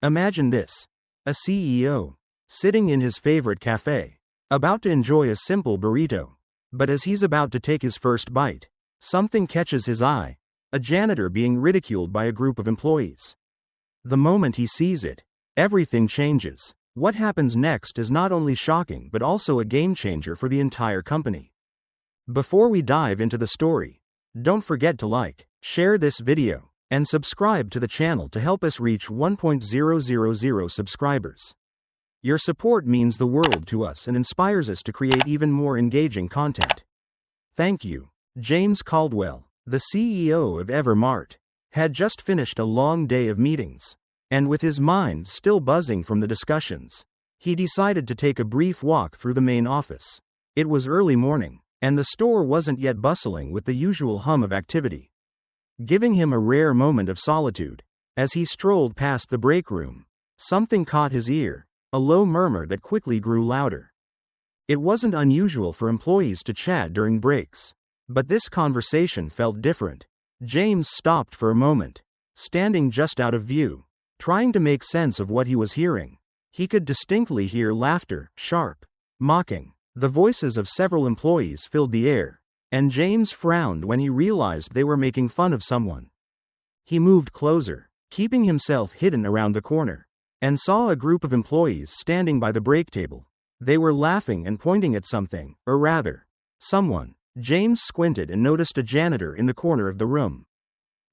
Imagine this. A CEO, sitting in his favorite cafe, about to enjoy a simple burrito. But as he's about to take his first bite, something catches his eye, a janitor being ridiculed by a group of employees. The moment he sees it, everything changes. What happens next is not only shocking but also a game changer for the entire company. Before we dive into the story, don't forget to like, share this video, and subscribe to the channel to help us reach 1,000 subscribers. Your support means the world to us and inspires us to create even more engaging content. Thank you. James Caldwell, the CEO of Evermart, had just finished a long day of meetings, and with his mind still buzzing from the discussions, he decided to take a brief walk through the main office. It was early morning, and the store wasn't yet bustling with the usual hum of activity. Giving him a rare moment of solitude, as he strolled past the break room, something caught his ear, a low murmur that quickly grew louder. It wasn't unusual for employees to chat during breaks, but this conversation felt different. James stopped for a moment, standing just out of view, trying to make sense of what he was hearing. He could distinctly hear laughter, sharp, mocking. The voices of several employees filled the air, and James frowned when he realized they were making fun of someone. He moved closer, keeping himself hidden around the corner, and saw a group of employees standing by the break table. They were laughing and pointing at something, or rather, someone. James squinted and noticed a janitor in the corner of the room,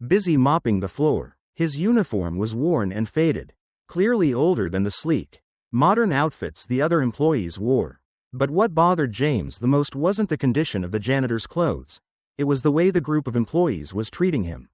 busy mopping the floor. His uniform was worn and faded, clearly older than the sleek, modern outfits the other employees wore. But what bothered James the most wasn't the condition of the janitor's clothes, it was the way the group of employees was treating him.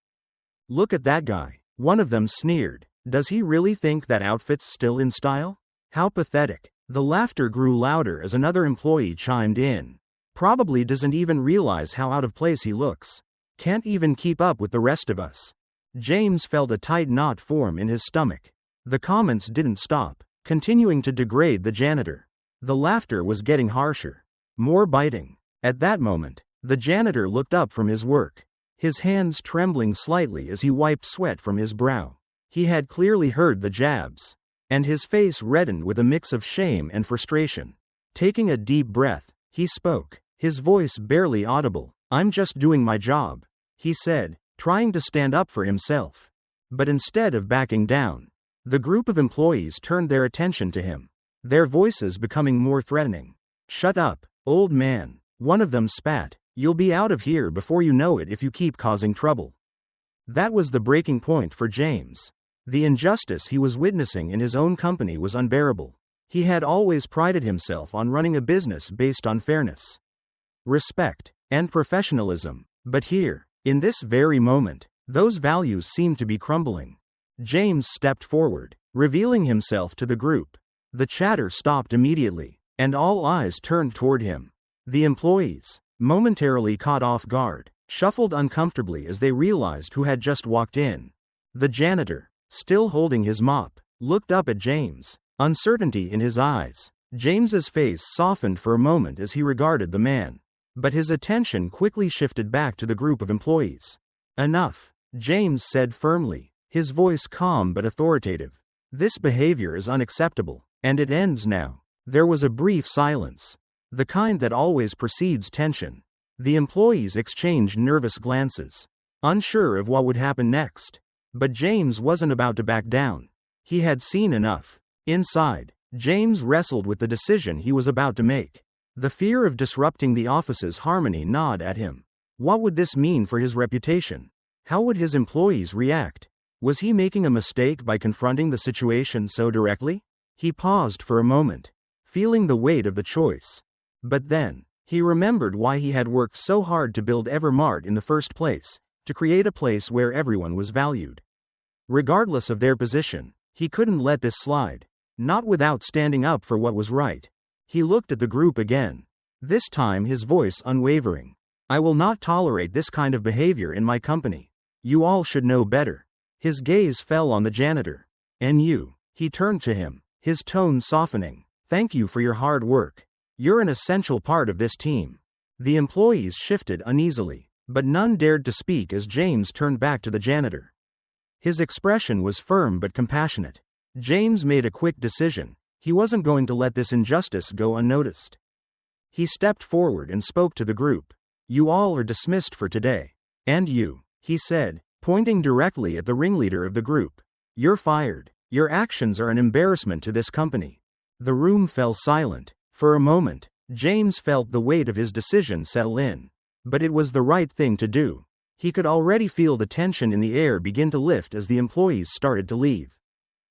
"Look at that guy," one of them sneered. "Does he really think that outfit's still in style? How pathetic." The laughter grew louder as another employee chimed in. "Probably doesn't even realize how out of place he looks. Can't even keep up with the rest of us." James felt a tight knot form in his stomach. The comments didn't stop, continuing to degrade the janitor. The laughter was getting harsher, more biting. At that moment, the janitor looked up from his work, his hands trembling slightly as he wiped sweat from his brow. He had clearly heard the jabs, and his face reddened with a mix of shame and frustration. Taking a deep breath, he spoke, his voice barely audible. "I'm just doing my job," he said, trying to stand up for himself. But instead of backing down, the group of employees turned their attention to him, their voices becoming more threatening. "Shut up, old man," one of them spat. "You'll be out of here before you know it if you keep causing trouble." That was the breaking point for James. The injustice he was witnessing in his own company was unbearable. He had always prided himself on running a business based on fairness, respect, and professionalism. But here, in this very moment, those values seemed to be crumbling. James stepped forward, revealing himself to the group. The chatter stopped immediately, and all eyes turned toward him. The employees, momentarily caught off guard, shuffled uncomfortably as they realized who had just walked in. The janitor, still holding his mop, looked up at James, uncertainty in his eyes. James's face softened for a moment as he regarded the man, but his attention quickly shifted back to the group of employees. "Enough," James said firmly, his voice calm but authoritative. "This behavior is unacceptable, and it ends now." There was a brief silence, the kind that always precedes tension. The employees exchanged nervous glances, unsure of what would happen next. But James wasn't about to back down. He had seen enough. Inside, James wrestled with the decision he was about to make. The fear of disrupting the office's harmony gnawed at him. What would this mean for his reputation? How would his employees react? Was he making a mistake by confronting the situation so directly? He paused for a moment, feeling the weight of the choice. But then, he remembered why he had worked so hard to build Evermart in the first place, to create a place where everyone was valued. Regardless of their position, he couldn't let this slide, not without standing up for what was right. He looked at the group again, this time his voice unwavering. "I will not tolerate this kind of behavior in my company. You all should know better." His gaze fell on the janitor. "And you," he turned to him, his tone softening. "Thank you for your hard work. You're an essential part of this team." The employees shifted uneasily, but none dared to speak as James turned back to the janitor. His expression was firm but compassionate. James made a quick decision. He wasn't going to let this injustice go unnoticed. He stepped forward and spoke to the group. "You all are dismissed for today. And you," he said, pointing directly at the ringleader of the group. "You're fired. Your actions are an embarrassment to this company." The room fell silent. For a moment, James felt the weight of his decision settle in. But it was the right thing to do. He could already feel the tension in the air begin to lift as the employees started to leave,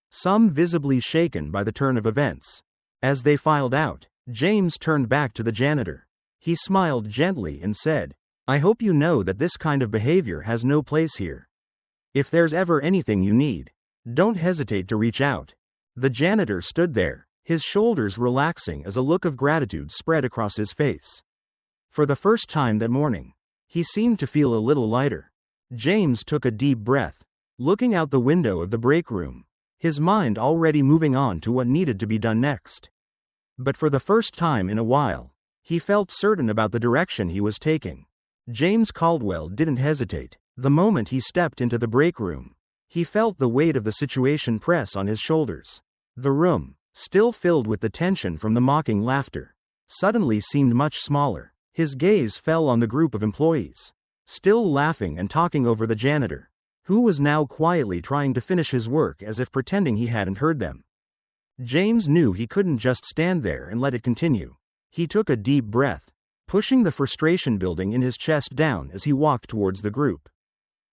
some visibly shaken by the turn of events. As they filed out, James turned back to the janitor. He smiled gently and said, "I hope you know that this kind of behavior has no place here. If there's ever anything you need, don't hesitate to reach out." The janitor stood there, his shoulders relaxing as a look of gratitude spread across his face. For the first time that morning, he seemed to feel a little lighter. James took a deep breath, looking out the window of the break room, his mind already moving on to what needed to be done next. But for the first time in a while, he felt certain about the direction he was taking. James Caldwell didn't hesitate. The moment he stepped into the break room, he felt the weight of the situation press on his shoulders. The room, still filled with the tension from the mocking laughter, suddenly seemed much smaller. His gaze fell on the group of employees, still laughing and talking over the janitor, who was now quietly trying to finish his work as if pretending he hadn't heard them. James knew he couldn't just stand there and let it continue. He took a deep breath, pushing the frustration building in his chest down as he walked towards the group.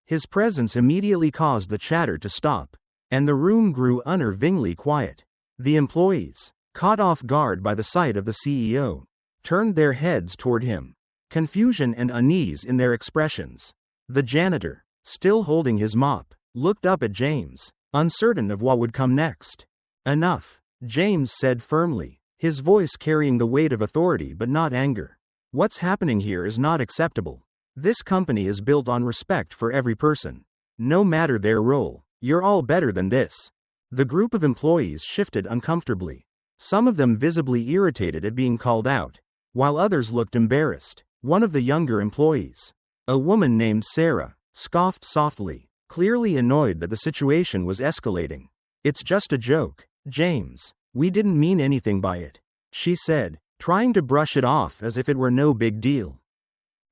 His presence immediately caused the chatter to stop, and the room grew unnervingly quiet. The employees, caught off guard by the sight of the CEO, turned their heads toward him, confusion and unease in their expressions. The janitor, still holding his mop, looked up at James, uncertain of what would come next. "Enough," James said firmly, his voice carrying the weight of authority but not anger. "What's happening here is not acceptable. This company is built on respect for every person, no matter their role. You're all better than this." The group of employees shifted uncomfortably, some of them visibly irritated at being called out, while others looked embarrassed. One of the younger employees, a woman named Sarah, scoffed softly, clearly annoyed that the situation was escalating. "It's just a joke, James. We didn't mean anything by it," she said, trying to brush it off as if it were no big deal.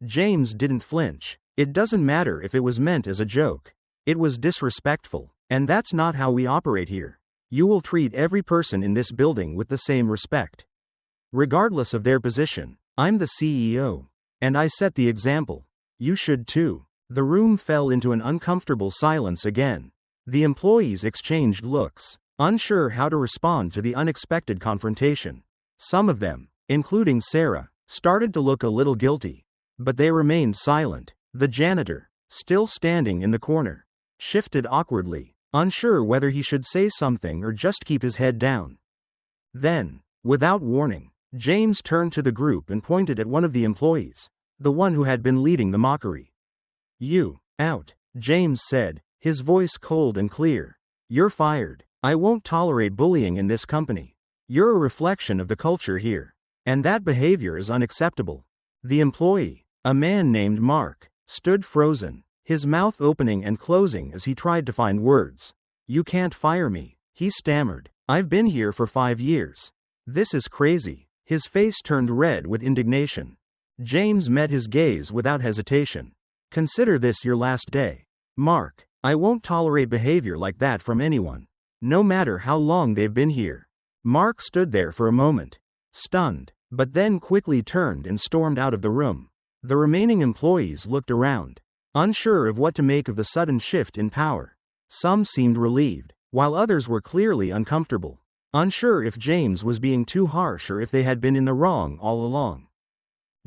James didn't flinch. "It doesn't matter if it was meant as a joke. It was disrespectful, and that's not how we operate here. You will treat every person in this building with the same respect, regardless of their position. I'm the CEO, and I set the example. You should too." The room fell into an uncomfortable silence again. The employees exchanged looks, unsure how to respond to the unexpected confrontation. Some of them, including Sarah, started to look a little guilty, but they remained silent. The janitor, still standing in the corner, shifted awkwardly, unsure whether he should say something or just keep his head down. Then, without warning, James turned to the group and pointed at one of the employees, the one who had been leading the mockery. "You, out," James said, his voice cold and clear. "You're fired. I won't tolerate bullying in this company. You're a reflection of the culture here, and that behavior is unacceptable." The employee, a man named Mark, stood frozen, his mouth opening and closing as he tried to find words. "You can't fire me," he stammered. "I've been here for 5 years. This is crazy." His face turned red with indignation. James met his gaze without hesitation. "Consider this your last day, Mark. I won't tolerate behavior like that from anyone, no matter how long they've been here." Mark stood there for a moment, stunned, but then quickly turned and stormed out of the room. The remaining employees looked around, unsure of what to make of the sudden shift in power. Some seemed relieved, while others were clearly uncomfortable, unsure if James was being too harsh or if they had been in the wrong all along.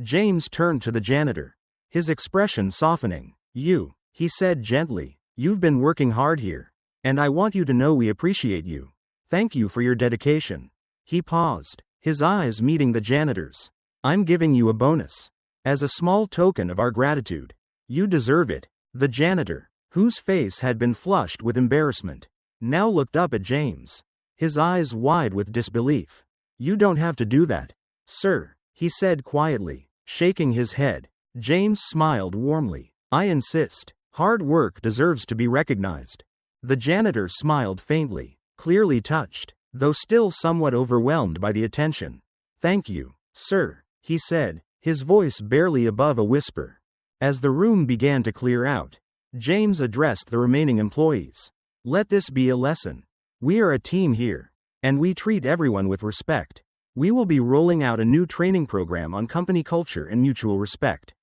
James turned to the janitor, his expression softening. "You," he said gently, "you've been working hard here, and I want you to know we appreciate you. Thank you for your dedication." He paused, his eyes meeting the janitor's. "I'm giving you a bonus, as a small token of our gratitude. You deserve it." The janitor, whose face had been flushed with embarrassment, now looked up at James, his eyes wide with disbelief. "You don't have to do that, sir," he said quietly, shaking his head. James smiled warmly. "I insist. Hard work deserves to be recognized." The janitor smiled faintly, clearly touched, though still somewhat overwhelmed by the attention. "Thank you, sir," he said, his voice barely above a whisper. As the room began to clear out, James addressed the remaining employees. "Let this be a lesson. We are a team here, and we treat everyone with respect. We will be rolling out a new training program on company culture and mutual respect.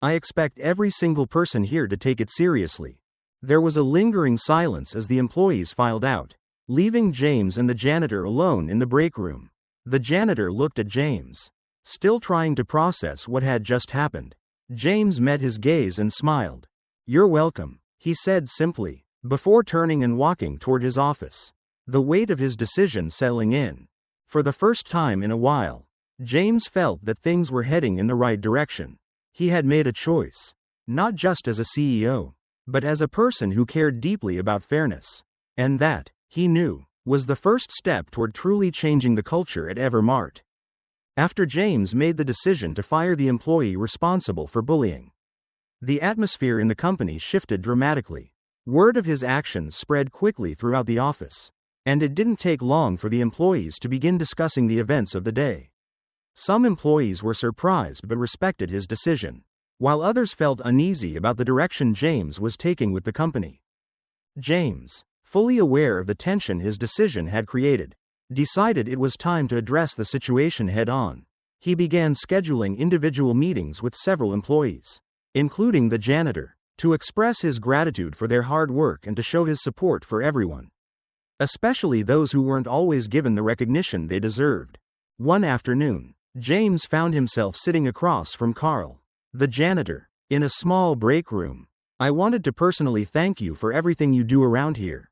I expect every single person here to take it seriously." There was a lingering silence as the employees filed out, leaving James and the janitor alone in the break room. The janitor looked at James, still trying to process what had just happened. James met his gaze and smiled. "You're welcome," he said simply, before turning and walking toward his office, the weight of his decision settling in. For the first time in a while, James felt that things were heading in the right direction. He had made a choice, not just as a CEO, but as a person who cared deeply about fairness. And that, he knew, was the first step toward truly changing the culture at Evermart. After James made the decision to fire the employee responsible for bullying, the atmosphere in the company shifted dramatically. Word of his actions spread quickly throughout the office, and it didn't take long for the employees to begin discussing the events of the day. Some employees were surprised but respected his decision, while others felt uneasy about the direction James was taking with the company. James, fully aware of the tension his decision had created, decided it was time to address the situation head-on. He began scheduling individual meetings with several employees, including the janitor, to express his gratitude for their hard work and to show his support for everyone, especially those who weren't always given the recognition they deserved. One afternoon, James found himself sitting across from Carl, the janitor, in a small break room. "I wanted to personally thank you for everything you do around here,"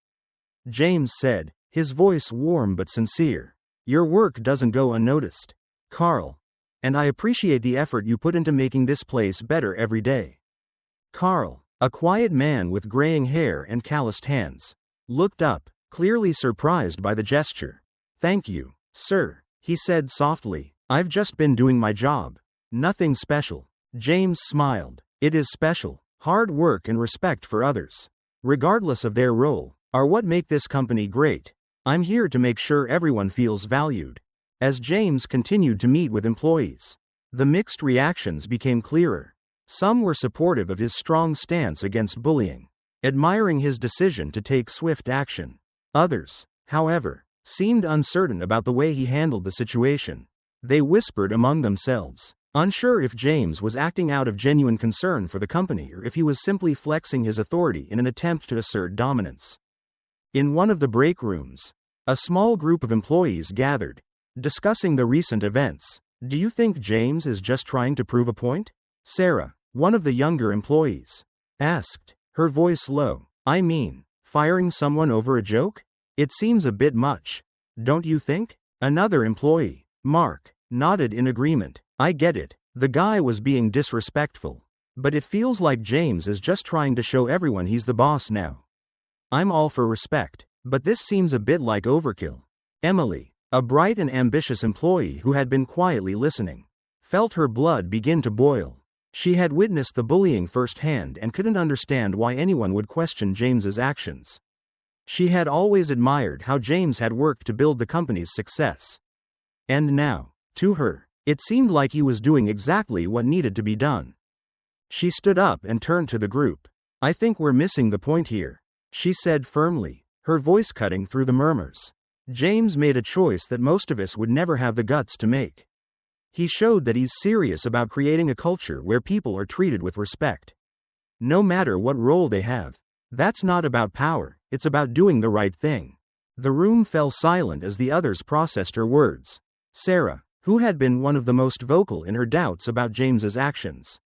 James said, his voice warm but sincere. "Your work doesn't go unnoticed, Carl, and I appreciate the effort you put into making this place better every day." Carl, a quiet man with graying hair and calloused hands, looked up, clearly surprised by the gesture. "Thank you, sir," he said softly. "I've just been doing my job. Nothing special." James smiled. "It is special. Hard work and respect for others, regardless of their role, are what make this company great. I'm here to make sure everyone feels valued." As James continued to meet with employees, the mixed reactions became clearer. Some were supportive of his strong stance against bullying, admiring his decision to take swift action. Others, however, seemed uncertain about the way he handled the situation. They whispered among themselves, unsure if James was acting out of genuine concern for the company or if he was simply flexing his authority in an attempt to assert dominance. In one of the break rooms, a small group of employees gathered, discussing the recent events. "Do you think James is just trying to prove a point?" Sarah, one of the younger employees, asked, her voice low. "I mean, firing someone over a joke? It seems a bit much, don't you think?" Another employee, Mark, nodded in agreement. "I get it. The guy was being disrespectful. But it feels like James is just trying to show everyone he's the boss now. I'm all for respect, but this seems a bit like overkill." Emily, a bright and ambitious employee who had been quietly listening, felt her blood begin to boil. She had witnessed the bullying firsthand and couldn't understand why anyone would question James's actions. She had always admired how James had worked to build the company's success. And now, to her, it seemed like he was doing exactly what needed to be done. She stood up and turned to the group. "I think we're missing the point here," she said firmly, her voice cutting through the murmurs. "James made a choice that most of us would never have the guts to make. He showed that he's serious about creating a culture where people are treated with respect, no matter what role they have. That's not about power, it's about doing the right thing." The room fell silent as the others processed her words. Sarah, who had been one of the most vocal in her doubts about James's actions,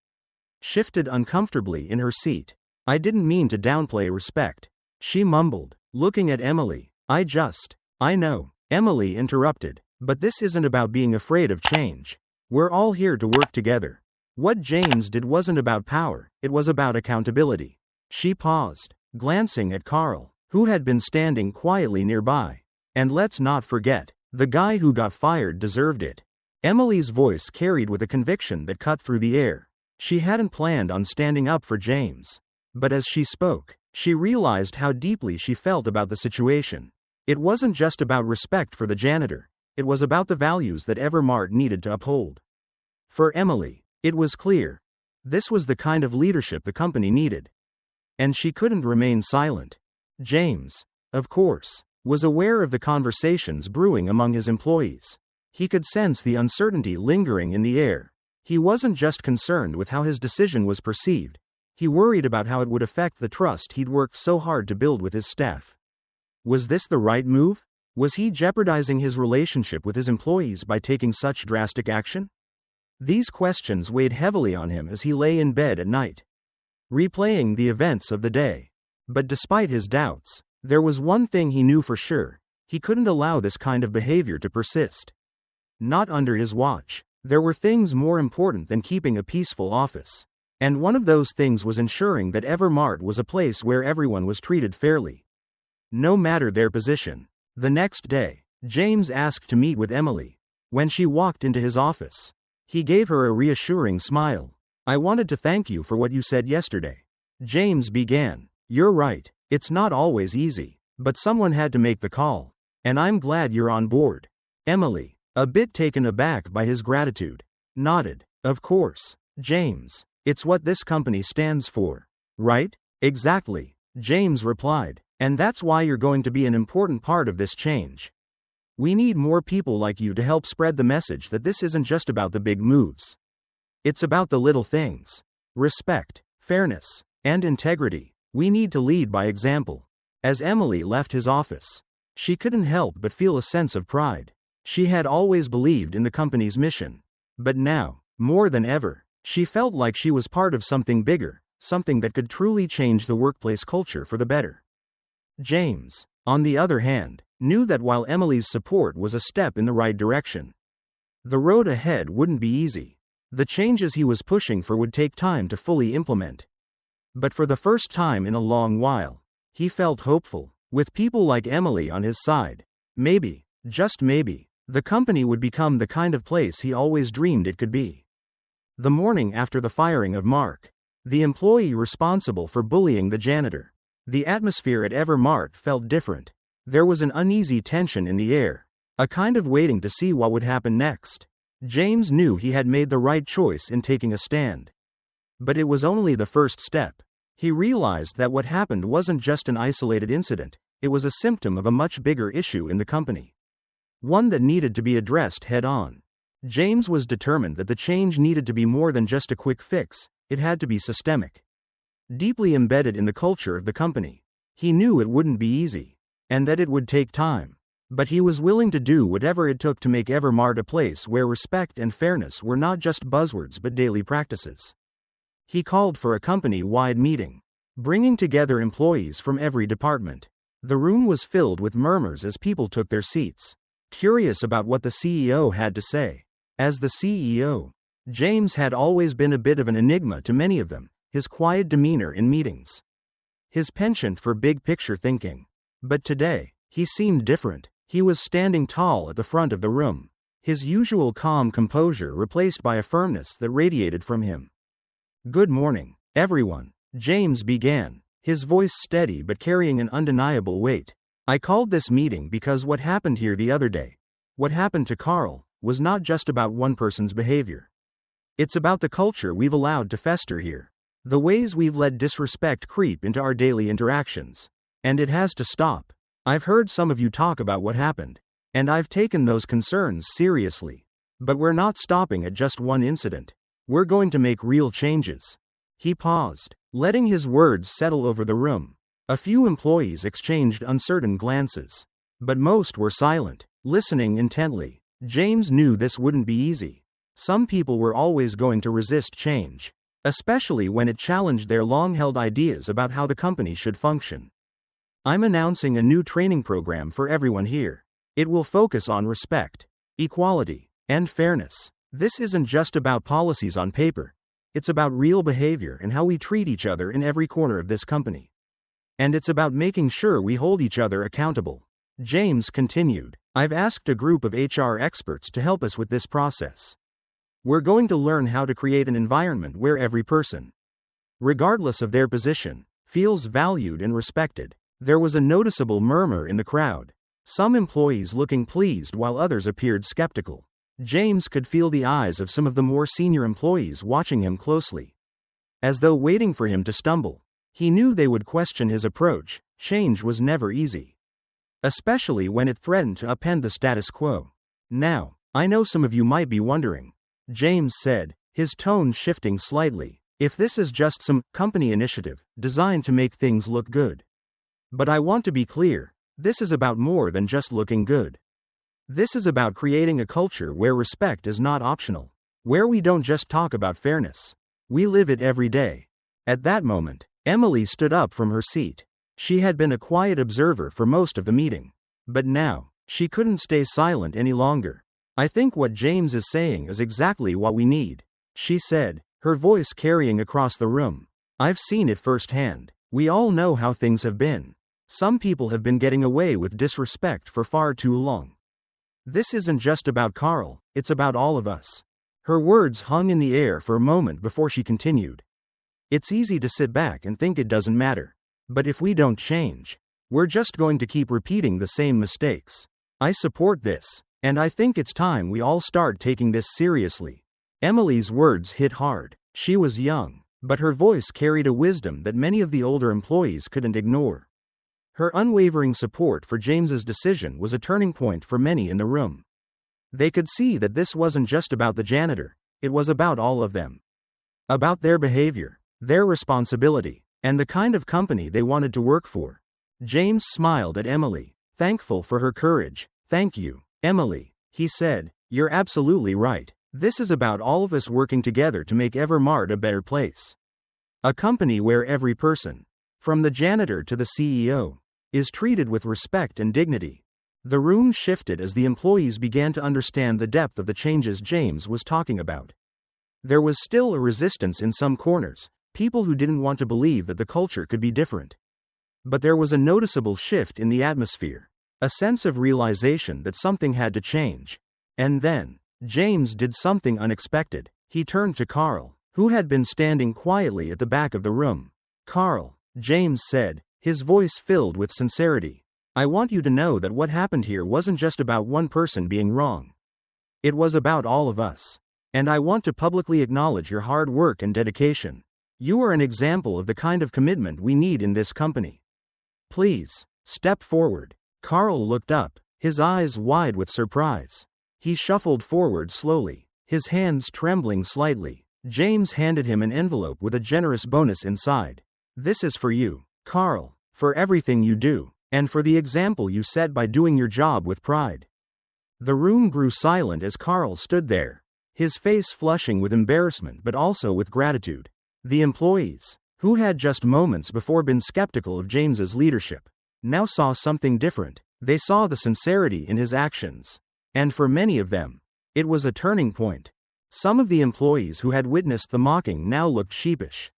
shifted uncomfortably in her seat. "I didn't mean to downplay respect," she mumbled, looking at Emily. I know," Emily interrupted, "but this isn't about being afraid of change. We're all here to work together. What James did wasn't about power, it was about accountability." She paused, glancing at Carl, who had been standing quietly nearby. "And let's not forget, the guy who got fired deserved it." Emily's voice carried with a conviction that cut through the air. She hadn't planned on standing up for James, but as she spoke, she realized how deeply she felt about the situation. It wasn't just about respect for the janitor, it was about the values that Evermart needed to uphold. For Emily, it was clear. This was the kind of leadership the company needed. And she couldn't remain silent. James, of course, was aware of the conversations brewing among his employees. He could sense the uncertainty lingering in the air. He wasn't just concerned with how his decision was perceived. He worried about how it would affect the trust he'd worked so hard to build with his staff. Was this the right move? Was he jeopardizing his relationship with his employees by taking such drastic action? These questions weighed heavily on him as he lay in bed at night, replaying the events of the day. But despite his doubts, there was one thing he knew for sure: he couldn't allow this kind of behavior to persist. Not under his watch. There were things more important than keeping a peaceful office. And one of those things was ensuring that Evermart was a place where everyone was treated fairly, no matter their position. The next day, James asked to meet with Emily. When she walked into his office, he gave her a reassuring smile. "I wanted to thank you for what you said yesterday." James began. "You're right, it's not always easy, but someone had to make the call. And I'm glad you're on board." Emily, a bit taken aback by his gratitude, nodded. "Of course, James. It's what this company stands for." "Right? Exactly," James replied. "And that's why you're going to be an important part of this change. We need more people like you to help spread the message that this isn't just about the big moves. It's about the little things. Respect, fairness, and integrity. We need to lead by example." As Emily left his office, she couldn't help but feel a sense of pride. She had always believed in the company's mission. But now, more than ever, she felt like she was part of something bigger, something that could truly change the workplace culture for the better. James, on the other hand, knew that while Emily's support was a step in the right direction, the road ahead wouldn't be easy. The changes he was pushing for would take time to fully implement. But for the first time in a long while, he felt hopeful. With people like Emily on his side, maybe, just maybe, the company would become the kind of place he always dreamed it could be. The morning after the firing of Mark, the employee responsible for bullying the janitor, the atmosphere at Evermart felt different. There was an uneasy tension in the air, a kind of waiting to see what would happen next. James knew he had made the right choice in taking a stand. But it was only the first step. He realized that what happened wasn't just an isolated incident, it was a symptom of a much bigger issue in the company. One that needed to be addressed head-on. James was determined that the change needed to be more than just a quick fix, it had to be systemic. Deeply embedded in the culture of the company. He knew it wouldn't be easy, and that it would take time. But he was willing to do whatever it took to make Evermart a place where respect and fairness were not just buzzwords but daily practices. He called for a company-wide meeting, bringing together employees from every department. The room was filled with murmurs as people took their seats, curious about what the CEO had to say. As the CEO, James had always been a bit of an enigma to many of them, his quiet demeanor in meetings, his penchant for big-picture thinking. But today, he seemed different. He was standing tall at the front of the room, his usual calm composure replaced by a firmness that radiated from him. "Good morning, everyone," James began, his voice steady but carrying an undeniable weight. "I called this meeting because what happened here the other day, what happened to Carl, was not just about one person's behavior. It's about the culture we've allowed to fester here. The ways we've let disrespect creep into our daily interactions. And it has to stop. I've heard some of you talk about what happened, and I've taken those concerns seriously. But we're not stopping at just one incident. We're going to make real changes." He paused, letting his words settle over the room. A few employees exchanged uncertain glances, but most were silent, listening intently. James knew this wouldn't be easy. Some people were always going to resist change, especially when it challenged their long-held ideas about how the company should function. "I'm announcing a new training program for everyone here. It will focus on respect, equality, and fairness. This isn't just about policies on paper. It's about real behavior and how we treat each other in every corner of this company. And it's about making sure we hold each other accountable." James continued. "I've asked a group of HR experts to help us with this process. We're going to learn how to create an environment where every person, regardless of their position, feels valued and respected." There was a noticeable murmur in the crowd. some employees looking pleased while others appeared skeptical. James could feel the eyes of some of the more senior employees watching him closely, as though waiting for him to stumble. He knew they would question his approach. Change was never easy, especially when it threatened to upend the status quo. "Now, I know some of you might be wondering," James said, his tone shifting slightly, "if this is just some company initiative designed to make things look good. But I want to be clear, this is about more than just looking good. This is about creating a culture where respect is not optional, where we don't just talk about fairness, we live it every day." At that moment, Emily stood up from her seat. She had been a quiet observer for most of the meeting, but now, she couldn't stay silent any longer. "I think what James is saying is exactly what we need," she said, her voice carrying across the room. "I've seen it firsthand. We all know how things have been. Some people have been getting away with disrespect for far too long. This isn't just about Carl, it's about all of us." Her words hung in the air for a moment before she continued. "It's easy to sit back and think it doesn't matter. But if we don't change, we're just going to keep repeating the same mistakes. I support this, and I think it's time we all start taking this seriously." Emily's words hit hard. She was young, but her voice carried a wisdom that many of the older employees couldn't ignore. Her unwavering support for James's decision was a turning point for many in the room. They could see that this wasn't just about the janitor, it was about all of them. About their behavior, their responsibility, and the kind of company they wanted to work for. James smiled at Emily, thankful for her courage. "Thank you, Emily," he said. "You're absolutely right. This is about all of us working together to make Evermart a better place. A company where every person, from the janitor to the CEO, is treated with respect and dignity." The room shifted as the employees began to understand the depth of the changes James was talking about. There was still a resistance in some corners, people who didn't want to believe that the culture could be different. But there was a noticeable shift in the atmosphere, a sense of realization that something had to change. And then, James did something unexpected. He turned to Carl, who had been standing quietly at the back of the room. "Carl," James said, his voice filled with sincerity, "I want you to know that what happened here wasn't just about one person being wrong. It was about all of us. And I want to publicly acknowledge your hard work and dedication. You are an example of the kind of commitment we need in this company. Please, step forward." Carl looked up, his eyes wide with surprise. He shuffled forward slowly, his hands trembling slightly. James handed him an envelope with a generous bonus inside. "This is for you, Carl, for everything you do, and for the example you set by doing your job with pride." The room grew silent as Carl stood there, his face flushing with embarrassment but also with gratitude. The employees, who had just moments before been skeptical of James's leadership, now saw something different. They saw the sincerity in his actions. And for many of them, it was a turning point. Some of the employees who had witnessed the mocking now looked sheepish.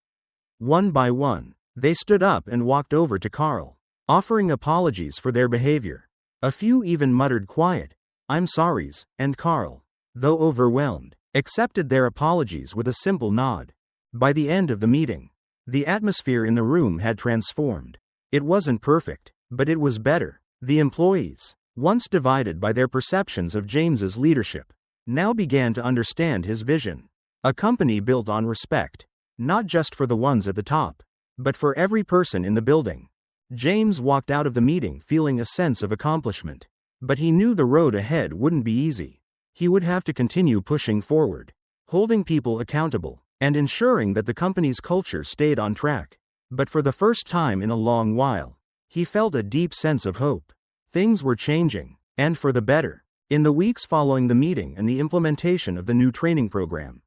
One by one, they stood up and walked over to Carl, offering apologies for their behavior. A few even muttered quiet, "I'm sorries," and Carl, though overwhelmed, accepted their apologies with a simple nod. By the end of the meeting, the atmosphere in the room had transformed. It wasn't perfect, but it was better. The employees, once divided by their perceptions of James's leadership, now began to understand his vision. A company built on respect, not just for the ones at the top, but for every person in the building. James walked out of the meeting feeling a sense of accomplishment. But he knew the road ahead wouldn't be easy. He would have to continue pushing forward, holding people accountable, and ensuring that the company's culture stayed on track. But for the first time in a long while, he felt a deep sense of hope. Things were changing, and for the better. In the weeks following the meeting and the implementation of the new training program,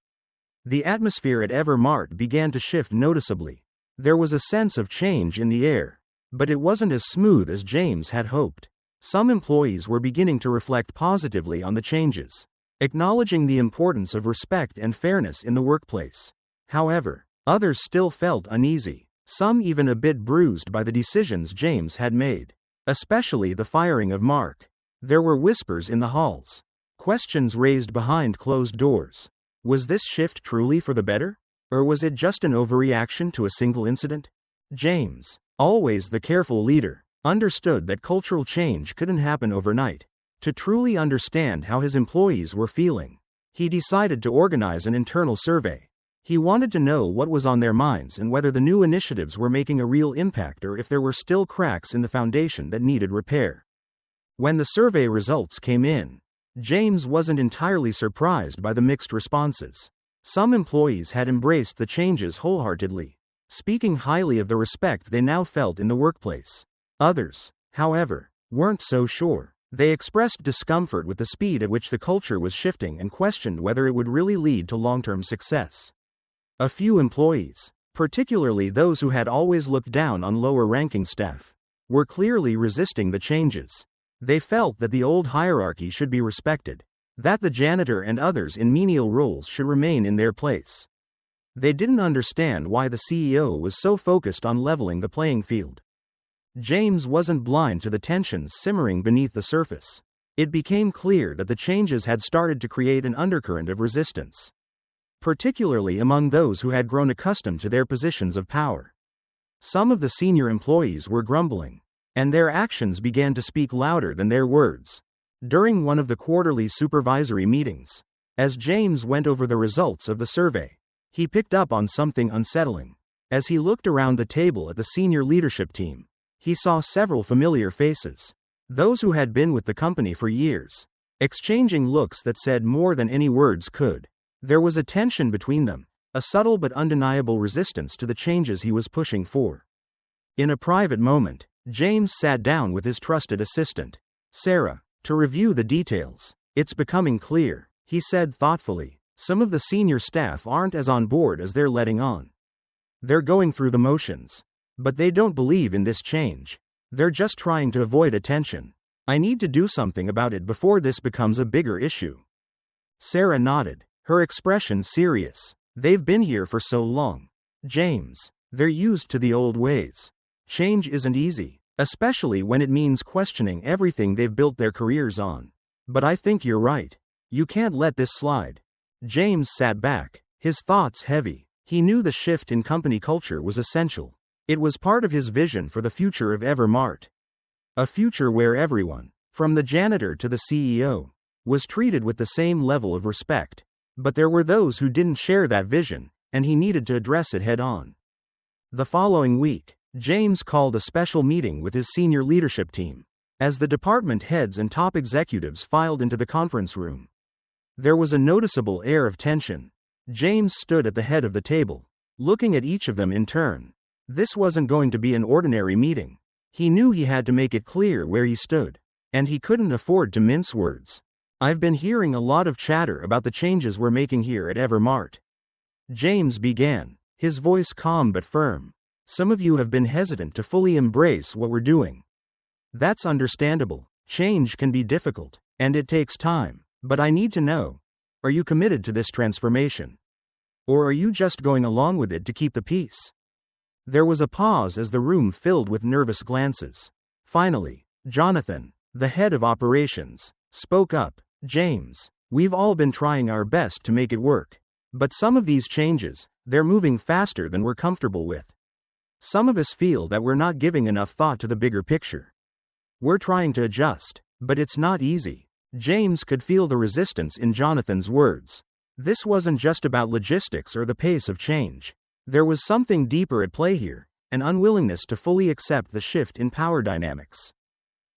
the atmosphere at Evermart began to shift noticeably. There was a sense of change in the air, but it wasn't as smooth as James had hoped. Some employees were beginning to reflect positively on the changes, acknowledging the importance of respect and fairness in the workplace. However, others still felt uneasy, some even a bit bruised by the decisions James had made, especially the firing of Mark. There were whispers in the halls, questions raised behind closed doors. Was this shift truly for the better? Or was it just an overreaction to a single incident? James, always the careful leader, understood that cultural change couldn't happen overnight. To truly understand how his employees were feeling, he decided to organize an internal survey. He wanted to know what was on their minds and whether the new initiatives were making a real impact or if there were still cracks in the foundation that needed repair. When the survey results came in, James wasn't entirely surprised by the mixed responses. Some employees had embraced the changes wholeheartedly, speaking highly of the respect they now felt in the workplace. Others, however, weren't so sure. They expressed discomfort with the speed at which the culture was shifting and questioned whether it would really lead to long-term success. A few employees, particularly those who had always looked down on lower-ranking staff, were clearly resisting the changes. They felt that the old hierarchy should be respected, that the janitor and others in menial roles should remain in their place. They didn't understand why the CEO was so focused on leveling the playing field. James wasn't blind to the tensions simmering beneath the surface. It became clear that the changes had started to create an undercurrent of resistance, particularly among those who had grown accustomed to their positions of power. Some of the senior employees were grumbling, and their actions began to speak louder than their words. During one of the quarterly supervisory meetings, as James went over the results of the survey, he picked up on something unsettling. As he looked around the table at the senior leadership team, he saw several familiar faces, those who had been with the company for years, exchanging looks that said more than any words could. There was a tension between them, a subtle but undeniable resistance to the changes he was pushing for. In a private moment, James sat down with his trusted assistant, Sarah, to review the details. "It's becoming clear," he said thoughtfully. "Some of the senior staff aren't as on board as they're letting on. They're going through the motions, but they don't believe in this change. They're just trying to avoid attention. I need to do something about it before this becomes a bigger issue." Sarah nodded, her expression serious. "They've been here for so long, James. They're used to the old ways. Change isn't easy, especially when it means questioning everything they've built their careers on. But I think you're right. You can't let this slide." James sat back, his thoughts heavy. He knew the shift in company culture was essential. It was part of his vision for the future of Evermart. A future where everyone, from the janitor to the CEO, was treated with the same level of respect. But there were those who didn't share that vision, and he needed to address it head on. The following week, James called a special meeting with his senior leadership team. As the department heads and top executives filed into the conference room, there was a noticeable air of tension. James stood at the head of the table, looking at each of them in turn. This wasn't going to be an ordinary meeting. He knew he had to make it clear where he stood, and he couldn't afford to mince words. "I've been hearing a lot of chatter about the changes we're making here at Evermart," James began, his voice calm but firm. "Some of you have been hesitant to fully embrace what we're doing. That's understandable. Change can be difficult, and it takes time. But I need to know, are you committed to this transformation? Or are you just going along with it to keep the peace?" There was a pause as the room filled with nervous glances. Finally, Jonathan, the head of operations, spoke up. "James, we've all been trying our best to make it work. But some of these changes, they're moving faster than we're comfortable with. Some of us feel that we're not giving enough thought to the bigger picture. We're trying to adjust, but it's not easy." James could feel the resistance in Jonathan's words. This wasn't just about logistics or the pace of change. There was something deeper at play here, an unwillingness to fully accept the shift in power dynamics.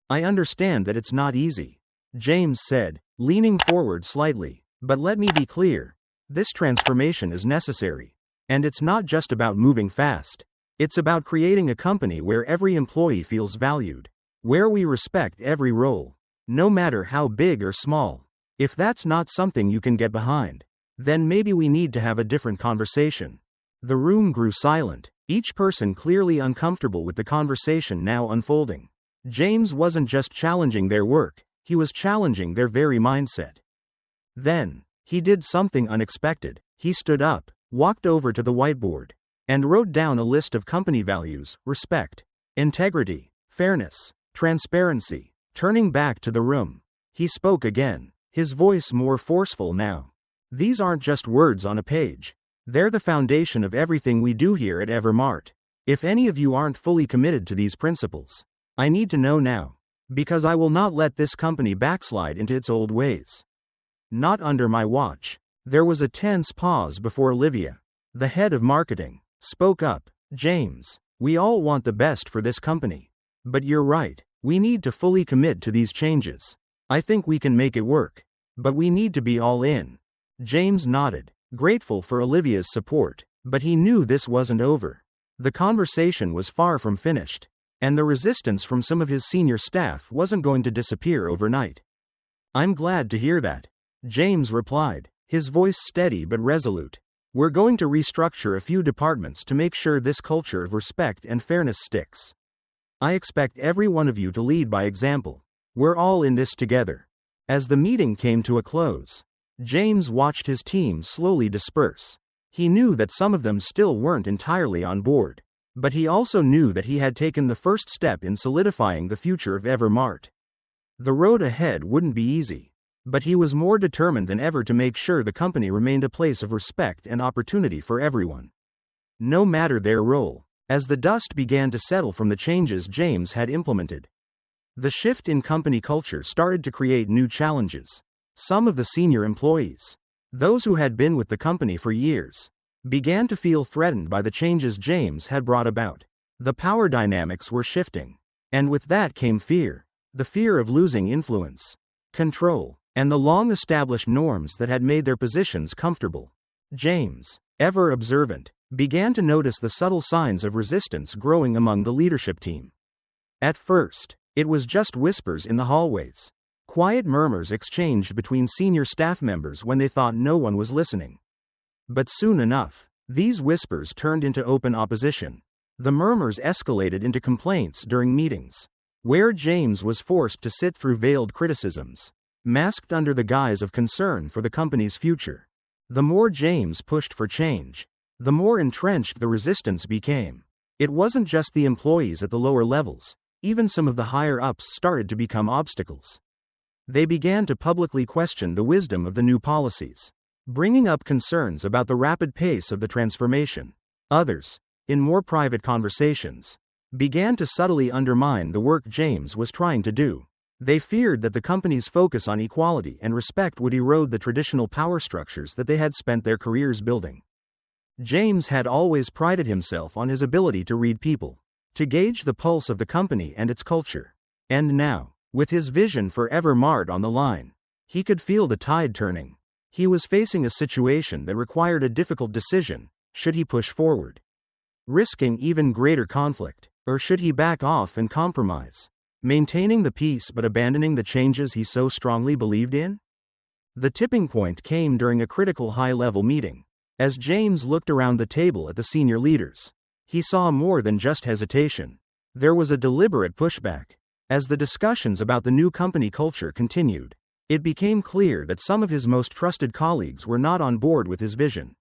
"I understand that it's not easy," James said, leaning forward slightly. "But let me be clear. This transformation is necessary. And it's not just about moving fast. It's about creating a company where every employee feels valued, where we respect every role, no matter how big or small. If that's not something you can get behind, then maybe we need to have a different conversation." The room grew silent, each person clearly uncomfortable with the conversation now unfolding. James wasn't just challenging their work, he was challenging their very mindset. Then, he did something unexpected. He stood up, walked over to the whiteboard, and wrote down a list of company values: respect, integrity, fairness, transparency. Turning back to the room, he spoke again, his voice more forceful now. "These aren't just words on a page. They're the foundation of everything we do here at Evermart. If any of you aren't fully committed to these principles, I need to know now. Because I will not let this company backslide into its old ways. Not under my watch. There was a tense pause before Olivia, the head of marketing, spoke up. James, we all want the best for this company. But you're right, we need to fully commit to these changes. I think we can make it work. But we need to be all in. James nodded, grateful for Olivia's support, but he knew this wasn't over. The conversation was far from finished, and the resistance from some of his senior staff wasn't going to disappear overnight. I'm glad to hear that, James replied, his voice steady but resolute. We're going to restructure a few departments to make sure this culture of respect and fairness sticks. I expect every one of you to lead by example. We're all in this together. As the meeting came to a close, James watched his team slowly disperse. He knew that some of them still weren't entirely on board, but he also knew that he had taken the first step in solidifying the future of Evermart. The road ahead wouldn't be easy, but he was more determined than ever to make sure the company remained a place of respect and opportunity for everyone, no matter their role. As the dust began to settle from the changes James had implemented, the shift in company culture started to create new challenges. Some of the senior employees, those who had been with the company for years, began to feel threatened by the changes James had brought about. The power dynamics were shifting, and with that came fear. The fear of losing influence, control, and the long-established norms that had made their positions comfortable. James, ever observant, began to notice the subtle signs of resistance growing among the leadership team. At first, it was just whispers in the hallways. Quiet murmurs exchanged between senior staff members when they thought no one was listening. But soon enough, these whispers turned into open opposition. The murmurs escalated into complaints during meetings, where James was forced to sit through veiled criticisms, masked under the guise of concern for the company's future. The more James pushed for change, the more entrenched the resistance became. It wasn't just the employees at the lower levels, even some of the higher-ups started to become obstacles. They began to publicly question the wisdom of the new policies, bringing up concerns about the rapid pace of the transformation. Others, in more private conversations, began to subtly undermine the work James was trying to do. They feared that the company's focus on equality and respect would erode the traditional power structures that they had spent their careers building. James had always prided himself on his ability to read people, to gauge the pulse of the company and its culture. And now, with his vision for Evermart on the line, he could feel the tide turning. He was facing a situation that required a difficult decision. Should he push forward, risking even greater conflict, or should he back off and compromise, maintaining the peace but abandoning the changes he so strongly believed in? The tipping point came during a critical high-level meeting. As James looked around the table at the senior leaders, he saw more than just hesitation. There was a deliberate pushback. As the discussions about the new company culture continued, it became clear that some of his most trusted colleagues were not on board with his vision.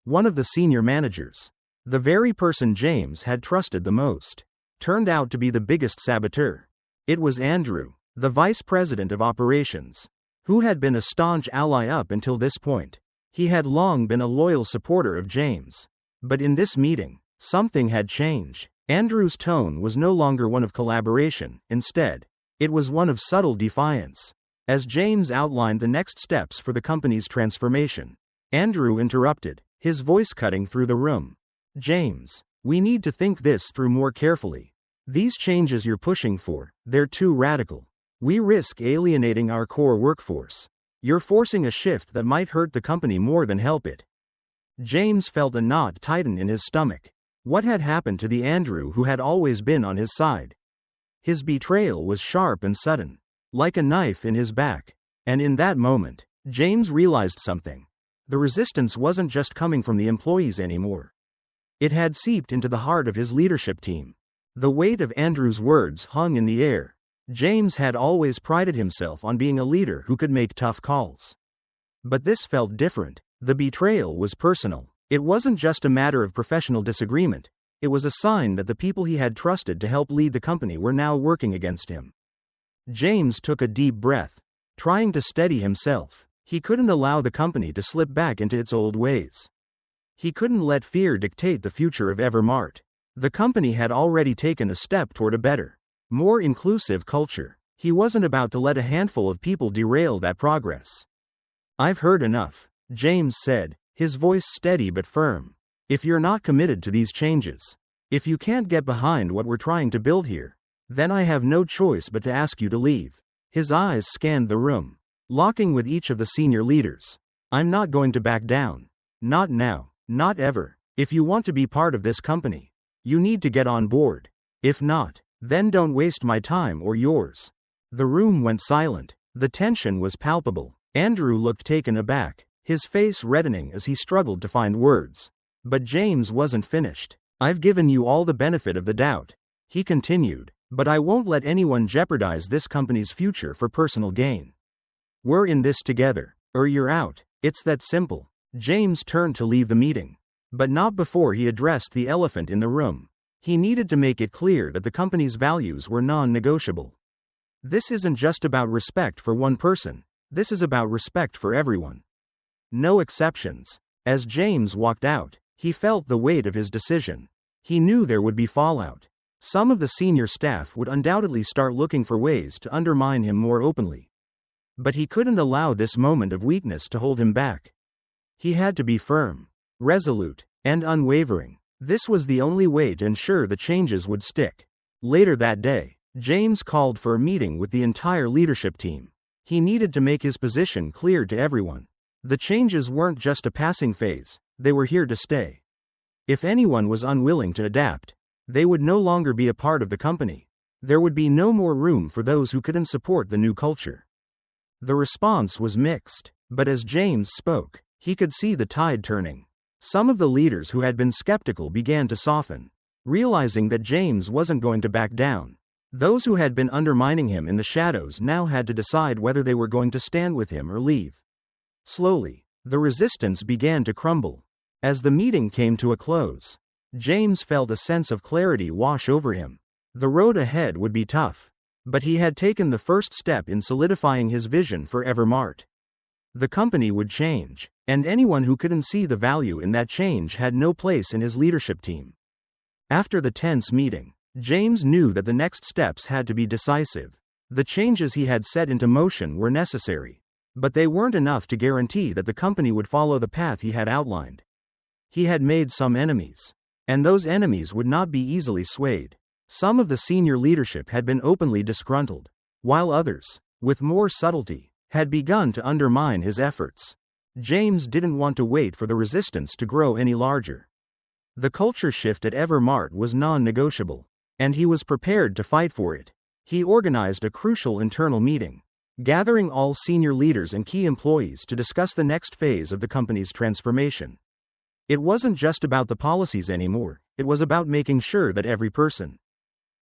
One of the senior managers, the very person James had trusted the most, turned out to be the biggest saboteur. It was Andrew, the vice president of operations, who had been a staunch ally up until this point. He had long been a loyal supporter of James. But in this meeting, something had changed. Andrew's tone was no longer one of collaboration. Instead, it was one of subtle defiance. As James outlined the next steps for the company's transformation, Andrew interrupted, his voice cutting through the room. James, we need to think this through more carefully. These changes you're pushing for, they're too radical. We risk alienating our core workforce. You're forcing a shift that might hurt the company more than help it. James felt a knot tighten in his stomach. What had happened to the Andrew who had always been on his side? His betrayal was sharp and sudden, like a knife in his back. And in that moment, James realized something. The resistance wasn't just coming from the employees anymore. It had seeped into the heart of his leadership team. The weight of Andrew's words hung in the air. James had always prided himself on being a leader who could make tough calls. But this felt different. The betrayal was personal. It wasn't just a matter of professional disagreement. It was a sign that the people he had trusted to help lead the company were now working against him. James took a deep breath, trying to steady himself. He couldn't allow the company to slip back into its old ways. He couldn't let fear dictate the future of Evermart. The company had already taken a step toward a better, More inclusive culture. He wasn't about to let a handful of people derail that progress. I've heard enough, James said, his voice steady but firm. If you're not committed to these changes, if you can't get behind what we're trying to build here, then I have no choice but to ask you to leave. His eyes scanned the room, locking with each of the senior leaders. I'm not going to back down. Not now, not ever. If you want to be part of this company, you need to get on board. If not, then don't waste my time or yours. The room went silent. The tension was palpable. Andrew looked taken aback, his face reddening as he struggled to find words. But James wasn't finished. I've given you all the benefit of the doubt, he continued, but I won't let anyone jeopardize this company's future for personal gain. We're in this together, or you're out. It's that simple. James turned to leave the meeting, but not before he addressed the elephant in the room. He needed to make it clear that the company's values were non-negotiable. This isn't just about respect for one person, this is about respect for everyone. No exceptions. As James walked out, he felt the weight of his decision. He knew there would be fallout. Some of the senior staff would undoubtedly start looking for ways to undermine him more openly. But he couldn't allow this moment of weakness to hold him back. He had to be firm, resolute, and unwavering. This was the only way to ensure the changes would stick. Later that day, James called for a meeting with the entire leadership team. He needed to make his position clear to everyone. The changes weren't just a passing phase, they were here to stay. If anyone was unwilling to adapt, they would no longer be a part of the company. There would be no more room for those who couldn't support the new culture. The response was mixed, but as James spoke, he could see the tide turning. Some of the leaders who had been skeptical began to soften, realizing that James wasn't going to back down. Those who had been undermining him in the shadows now had to decide whether they were going to stand with him or leave. Slowly, the resistance began to crumble. As the meeting came to a close, James felt a sense of clarity wash over him. The road ahead would be tough, but he had taken the first step in solidifying his vision for Evermart. The company would change, and anyone who couldn't see the value in that change had no place in his leadership team. After the tense meeting, James knew that the next steps had to be decisive. The changes he had set into motion were necessary, but they weren't enough to guarantee that the company would follow the path he had outlined. He had made some enemies, and those enemies would not be easily swayed. Some of the senior leadership had been openly disgruntled, while others, with more subtlety, had begun to undermine his efforts. James didn't want to wait for the resistance to grow any larger. The culture shift at Evermart was non-negotiable, and he was prepared to fight for it. He organized a crucial internal meeting, gathering all senior leaders and key employees to discuss the next phase of the company's transformation. It wasn't just about the policies anymore, it was about making sure that every person,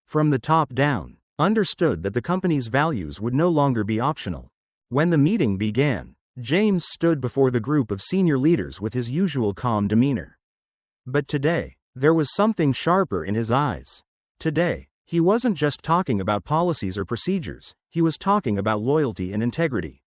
from the top down, understood that the company's values would no longer be optional. When the meeting began, James stood before the group of senior leaders with his usual calm demeanor. But today, there was something sharper in his eyes. Today, he wasn't just talking about policies or procedures, he was talking about loyalty and integrity.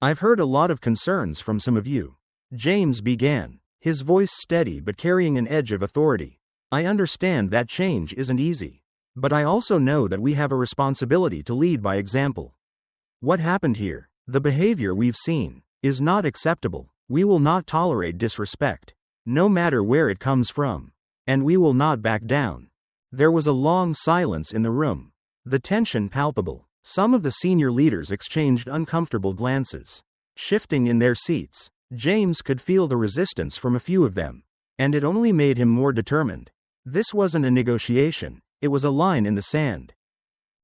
I've heard a lot of concerns from some of you, James began, his voice steady but carrying an edge of authority. I understand that change isn't easy, but I also know that we have a responsibility to lead by example. What happened here, the behavior we've seen, is not acceptable. We will not tolerate disrespect, no matter where it comes from, and we will not back down. There was a long silence in the room, the tension palpable. Some of the senior leaders exchanged uncomfortable glances. Shifting in their seats, James could feel the resistance from a few of them, and it only made him more determined. This wasn't a negotiation, it was a line in the sand.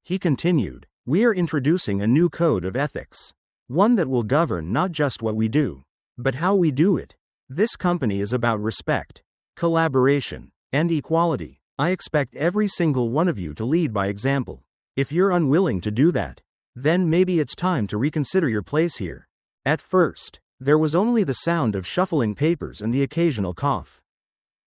He continued, "We are introducing a new code of ethics, one that will govern not just what we do, but how we do it. This company is about respect, collaboration, and equality. I expect every single one of you to lead by example. If you're unwilling to do that, then maybe it's time to reconsider your place here." At first, there was only the sound of shuffling papers and the occasional cough.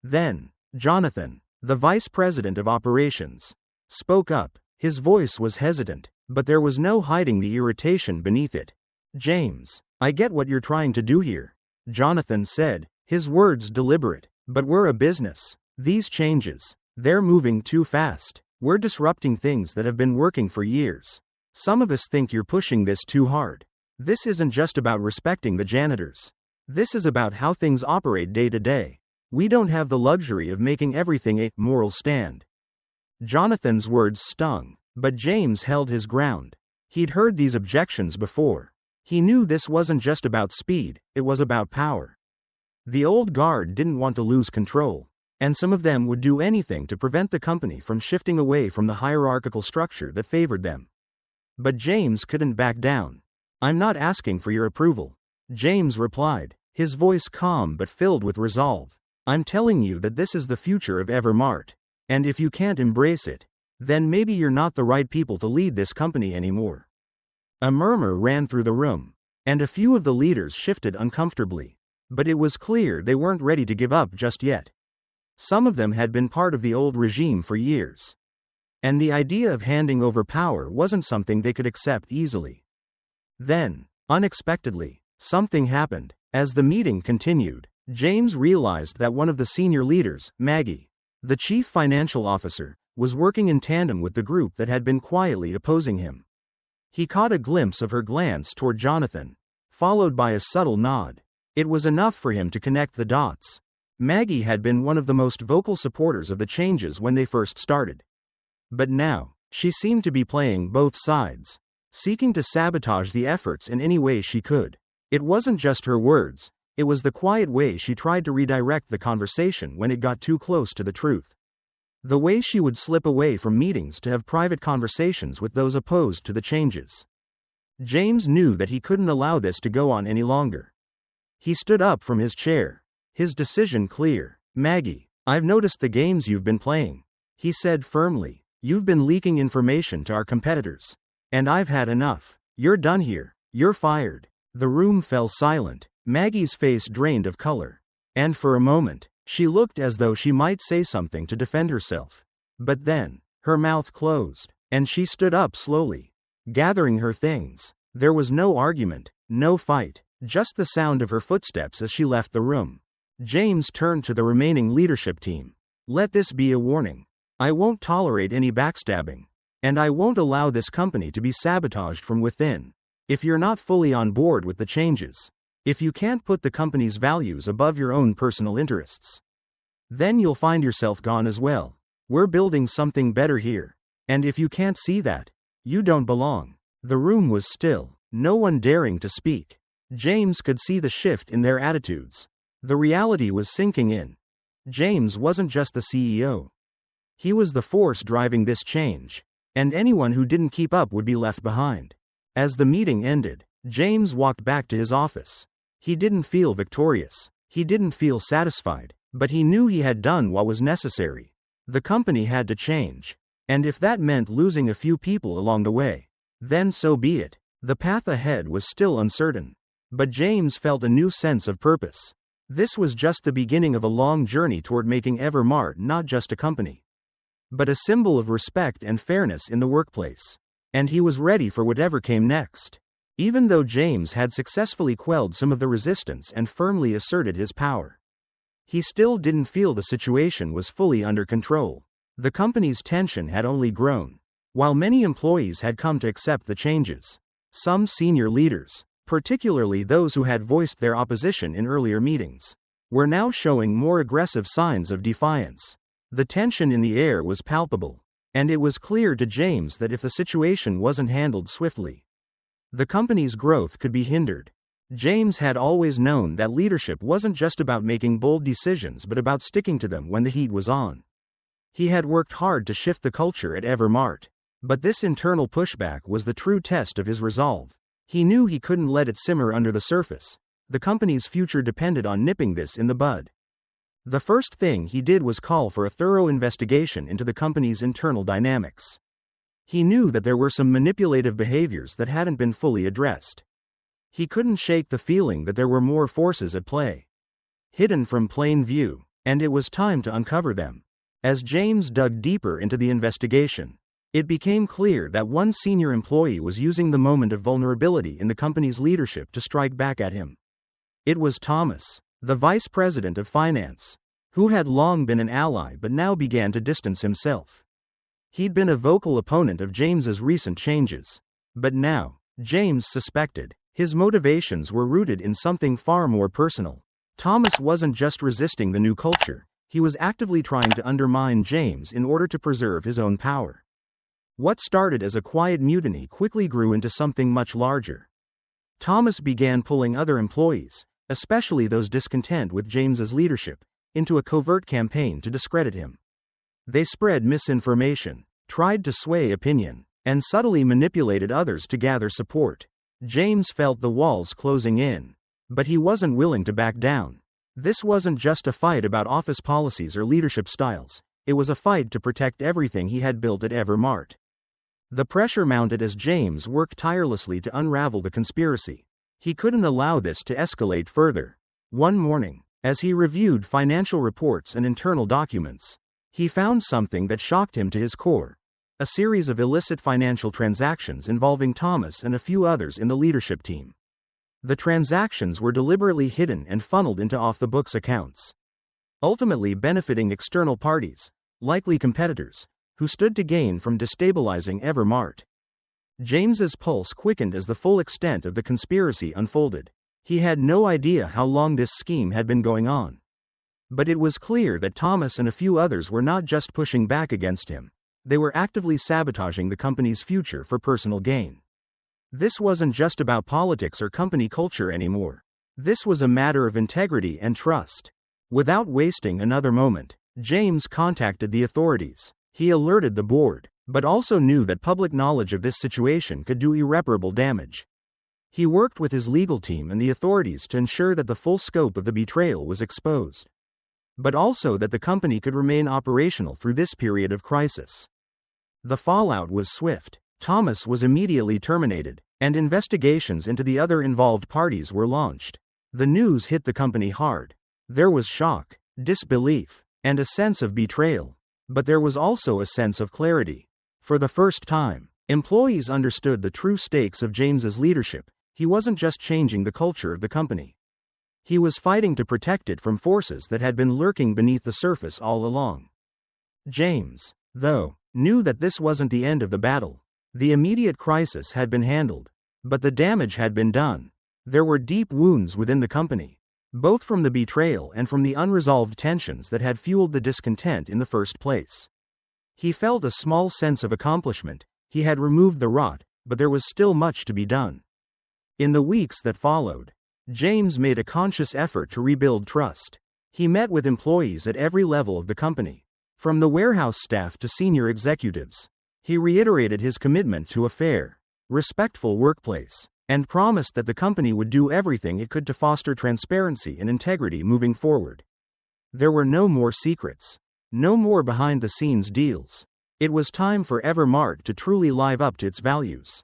Then, Jonathan, the vice president of operations, spoke up. His voice was hesitant, but there was no hiding the irritation beneath it. "James, I get what you're trying to do here," Jonathan said, his words deliberate, "but we're a business. These changes, they're moving too fast. We're disrupting things that have been working for years. Some of us think you're pushing this too hard. This isn't just about respecting the janitors. This is about how things operate day to day. We don't have the luxury of making everything a moral stand." Jonathan's words stung, but James held his ground. He'd heard these objections before. He knew this wasn't just about speed, it was about power. The old guard didn't want to lose control, and some of them would do anything to prevent the company from shifting away from the hierarchical structure that favored them. But James couldn't back down. "I'm not asking for your approval," James replied, his voice calm but filled with resolve. "I'm telling you that this is the future of Evermart, and if you can't embrace it, then maybe you're not the right people to lead this company anymore." A murmur ran through the room, and a few of the leaders shifted uncomfortably, but it was clear they weren't ready to give up just yet. Some of them had been part of the old regime for years, and the idea of handing over power wasn't something they could accept easily. Then, unexpectedly, something happened. As the meeting continued, James realized that one of the senior leaders, Maggie, the chief financial officer, was working in tandem with the group that had been quietly opposing him. He caught a glimpse of her glance toward Jonathan, followed by a subtle nod. It was enough for him to connect the dots. Maggie had been one of the most vocal supporters of the changes when they first started. But now, she seemed to be playing both sides, seeking to sabotage the efforts in any way she could. It wasn't just her words, it was the quiet way she tried to redirect the conversation when it got too close to the truth. The way she would slip away from meetings to have private conversations with those opposed to the changes. James knew that he couldn't allow this to go on any longer. He stood up from his chair, his decision clear. "Maggie, I've noticed the games you've been playing," he said firmly. "You've been leaking information to our competitors. And I've had enough. You're done here. You're fired." The room fell silent. Maggie's face drained of color, and for a moment, she looked as though she might say something to defend herself. But then, her mouth closed, and she stood up slowly, gathering her things. There was no argument, no fight, just the sound of her footsteps as she left the room. James turned to the remaining leadership team. "Let this be a warning. I won't tolerate any backstabbing, and I won't allow this company to be sabotaged from within. If you're not fully on board with the changes, if you can't put the company's values above your own personal interests, then you'll find yourself gone as well. We're building something better here. And if you can't see that, you don't belong." The room was still, no one daring to speak. James could see the shift in their attitudes. The reality was sinking in. James wasn't just the CEO. He was the force driving this change, and anyone who didn't keep up would be left behind. As the meeting ended, James walked back to his office. He didn't feel victorious. He didn't feel satisfied, but he knew he had done what was necessary. The company had to change, and if that meant losing a few people along the way, then so be it. The path ahead was still uncertain, but James felt a new sense of purpose. This was just the beginning of a long journey toward making Evermart not just a company, but a symbol of respect and fairness in the workplace. And he was ready for whatever came next. Even though James had successfully quelled some of the resistance and firmly asserted his power, he still didn't feel the situation was fully under control. The company's tension had only grown. While many employees had come to accept the changes, some senior leaders, particularly those who had voiced their opposition in earlier meetings, were now showing more aggressive signs of defiance. The tension in the air was palpable, and it was clear to James that if the situation wasn't handled swiftly, the company's growth could be hindered. James had always known that leadership wasn't just about making bold decisions but about sticking to them when the heat was on. He had worked hard to shift the culture at Evermart, but this internal pushback was the true test of his resolve. He knew he couldn't let it simmer under the surface. The company's future depended on nipping this in the bud. The first thing he did was call for a thorough investigation into the company's internal dynamics. He knew that there were some manipulative behaviors that hadn't been fully addressed. He couldn't shake the feeling that there were more forces at play, hidden from plain view, and it was time to uncover them. As James dug deeper into the investigation, it became clear that one senior employee was using the moment of vulnerability in the company's leadership to strike back at him. It was Thomas, the vice president of finance, who had long been an ally but now began to distance himself. He'd been a vocal opponent of James's recent changes. But now, James suspected, his motivations were rooted in something far more personal. Thomas wasn't just resisting the new culture, he was actively trying to undermine James in order to preserve his own power. What started as a quiet mutiny quickly grew into something much larger. Thomas began pulling other employees, especially those discontent with James's leadership, into a covert campaign to discredit him. They spread misinformation, tried to sway opinion, and subtly manipulated others to gather support. James felt the walls closing in, but he wasn't willing to back down. This wasn't just a fight about office policies or leadership styles, it was a fight to protect everything he had built at Evermart. The pressure mounted as James worked tirelessly to unravel the conspiracy. He couldn't allow this to escalate further. One morning, as he reviewed financial reports and internal documents, he found something that shocked him to his core. A series of illicit financial transactions involving Thomas and a few others in the leadership team. The transactions were deliberately hidden and funneled into off-the-books accounts, ultimately benefiting external parties, likely competitors, who stood to gain from destabilizing Evermart. James's pulse quickened as the full extent of the conspiracy unfolded. He had no idea how long this scheme had been going on. But it was clear that Thomas and a few others were not just pushing back against him, they were actively sabotaging the company's future for personal gain. This wasn't just about politics or company culture anymore. This was a matter of integrity and trust. Without wasting another moment, James contacted the authorities. He alerted the board, but also knew that public knowledge of this situation could do irreparable damage. He worked with his legal team and the authorities to ensure that the full scope of the betrayal was exposed, but also that the company could remain operational through this period of crisis. The fallout was swift. Thomas was immediately terminated, and investigations into the other involved parties were launched. The news hit the company hard. There was shock, disbelief, and a sense of betrayal. But there was also a sense of clarity. For the first time, employees understood the true stakes of James's leadership. He wasn't just changing the culture of the company. He was fighting to protect it from forces that had been lurking beneath the surface all along. James, though, knew that this wasn't the end of the battle. The immediate crisis had been handled, but the damage had been done. There were deep wounds within the company, both from the betrayal and from the unresolved tensions that had fueled the discontent in the first place. He felt a small sense of accomplishment. He had removed the rot, but there was still much to be done. In the weeks that followed, James made a conscious effort to rebuild trust. He met with employees at every level of the company, from the warehouse staff to senior executives. He reiterated his commitment to a fair, respectful workplace, and promised that the company would do everything it could to foster transparency and integrity moving forward. There were no more secrets, no more behind-the-scenes deals. It was time for Evermart to truly live up to its values.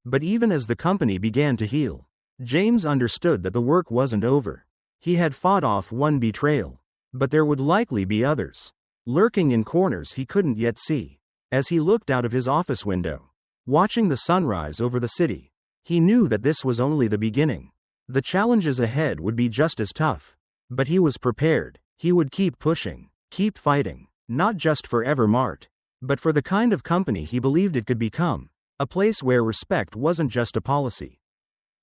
But even as the company began to heal, James understood that the work wasn't over. He had fought off one betrayal, but there would likely be others, lurking in corners he couldn't yet see. As he looked out of his office window, watching the sunrise over the city, he knew that this was only the beginning. The challenges ahead would be just as tough, but he was prepared. He would keep pushing, keep fighting, not just for Evermart, but for the kind of company he believed it could become, a place where respect wasn't just a policy,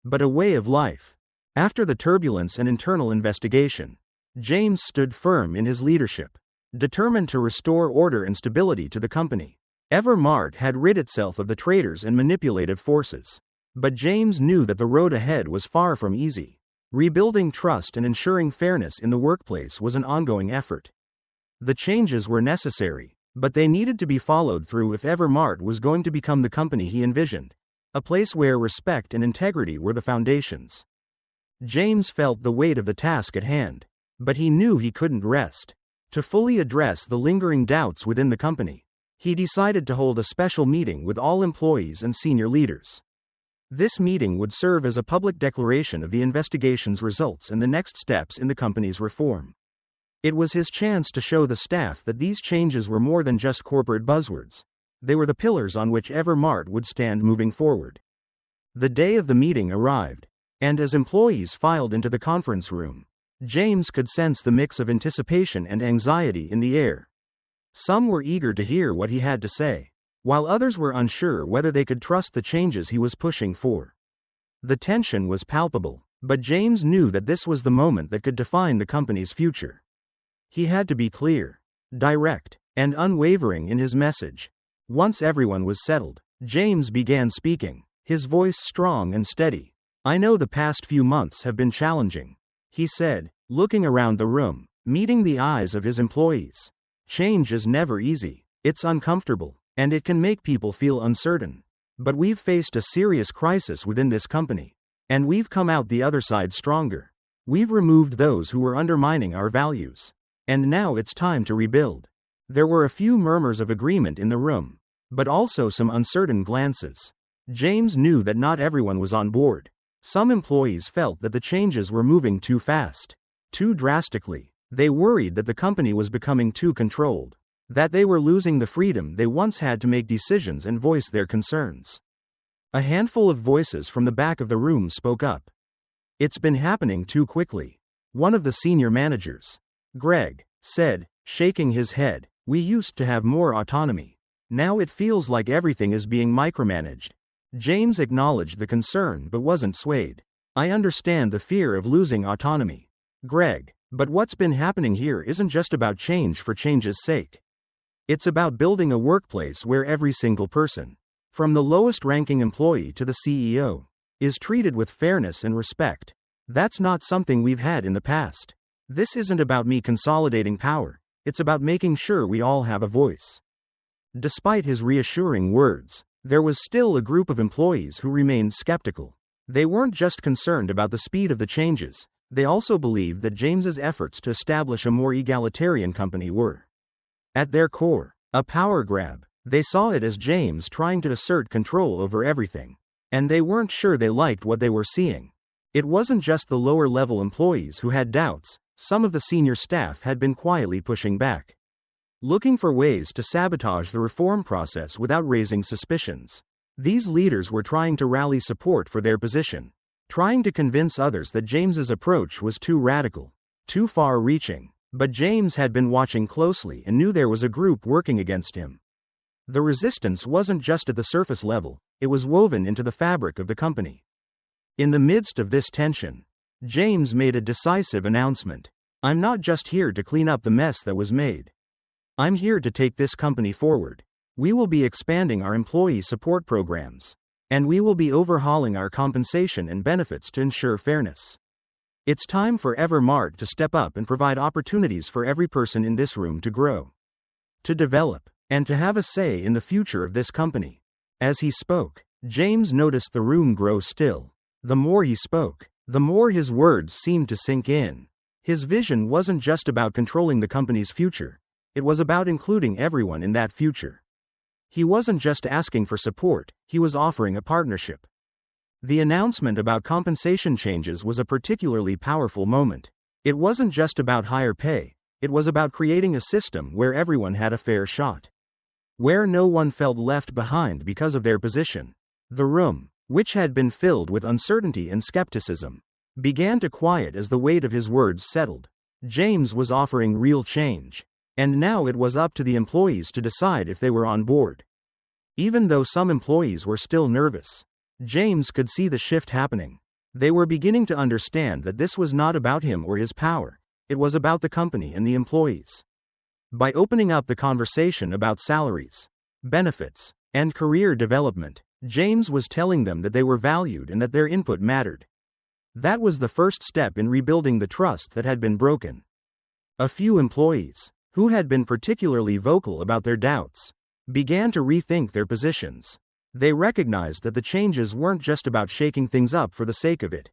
but a way of life. After the turbulence and internal investigation, James stood firm in his leadership, determined to restore order and stability to the company. Evermart had rid itself of the traitors and manipulative forces. But James knew that the road ahead was far from easy. Rebuilding trust and ensuring fairness in the workplace was an ongoing effort. The changes were necessary, but they needed to be followed through if Evermart was going to become the company he envisioned, a place where respect and integrity were the foundations. James felt the weight of the task at hand, but he knew he couldn't rest. To fully address the lingering doubts within the company, he decided to hold a special meeting with all employees and senior leaders. This meeting would serve as a public declaration of the investigation's results and the next steps in the company's reform. It was his chance to show the staff that these changes were more than just corporate buzzwords. They were the pillars on which Evermart would stand moving forward. The day of the meeting arrived, and as employees filed into the conference room, James could sense the mix of anticipation and anxiety in the air. Some were eager to hear what he had to say, while others were unsure whether they could trust the changes he was pushing for. The tension was palpable, but James knew that this was the moment that could define the company's future. He had to be clear, direct, and unwavering in his message. Once everyone was settled, James began speaking, his voice strong and steady. "I know the past few months have been challenging," he said, looking around the room, meeting the eyes of his employees. "Change is never easy, it's uncomfortable, and it can make people feel uncertain. But we've faced a serious crisis within this company, and we've come out the other side stronger. We've removed those who were undermining our values, and now it's time to rebuild." There were a few murmurs of agreement in the room, but also some uncertain glances. James knew that not everyone was on board. Some employees felt that the changes were moving too fast, too drastically. They worried that the company was becoming too controlled, that they were losing the freedom they once had to make decisions and voice their concerns. A handful of voices from the back of the room spoke up. "It's been happening too quickly," one of the senior managers, Greg, said, shaking his head. "We used to have more autonomy. Now it feels like everything is being micromanaged." James acknowledged the concern but wasn't swayed. "I understand the fear of losing autonomy, Greg, but what's been happening here isn't just about change for change's sake. It's about building a workplace where every single person, from the lowest ranking employee to the CEO, is treated with fairness and respect. That's not something we've had in the past. This isn't about me consolidating power, it's about making sure we all have a voice." Despite his reassuring words, there was still a group of employees who remained skeptical. They weren't just concerned about the speed of the changes, they also believed that James's efforts to establish a more egalitarian company were, at their core, a power grab. They saw it as James trying to assert control over everything, and they weren't sure they liked what they were seeing. It wasn't just the lower-level employees who had doubts, some of the senior staff had been quietly pushing back, looking for ways to sabotage the reform process without raising suspicions. These leaders were trying to rally support for their position, trying to convince others that James's approach was too radical, too far-reaching. But James had been watching closely and knew there was a group working against him. The resistance wasn't just at the surface level, it was woven into the fabric of the company. In the midst of this tension, James made a decisive announcement. "I'm not just here to clean up the mess that was made. I'm here to take this company forward. We will be expanding our employee support programs, and we will be overhauling our compensation and benefits to ensure fairness. It's time for Evermart to step up and provide opportunities for every person in this room to grow, to develop, and to have a say in the future of this company." As he spoke, James noticed the room grow still. The more he spoke, the more his words seemed to sink in. His vision wasn't just about controlling the company's future, it was about including everyone in that future. He wasn't just asking for support, he was offering a partnership. The announcement about compensation changes was a particularly powerful moment. It wasn't just about higher pay, it was about creating a system where everyone had a fair shot, where no one felt left behind because of their position. The room, which had been filled with uncertainty and skepticism, began to quiet as the weight of his words settled. James was offering real change, and now it was up to the employees to decide if they were on board. Even though some employees were still nervous, James could see the shift happening. They were beginning to understand that this was not about him or his power, it was about the company and the employees. By opening up the conversation about salaries, benefits, and career development, James was telling them that they were valued and that their input mattered. That was the first step in rebuilding the trust that had been broken. A few employees, who had been particularly vocal about their doubts, began to rethink their positions. They recognized that the changes weren't just about shaking things up for the sake of it.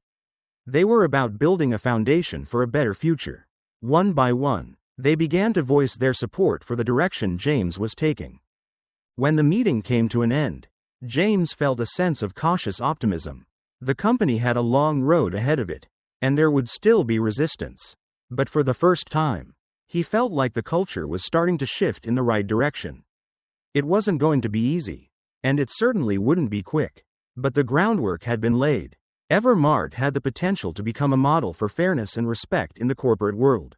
They were about building a foundation for a better future. One by one, they began to voice their support for the direction James was taking. When the meeting came to an end, James felt a sense of cautious optimism. The company had a long road ahead of it, and there would still be resistance. But for the first time, he felt like the culture was starting to shift in the right direction. It wasn't going to be easy, and it certainly wouldn't be quick. But the groundwork had been laid. Evermart had the potential to become a model for fairness and respect in the corporate world.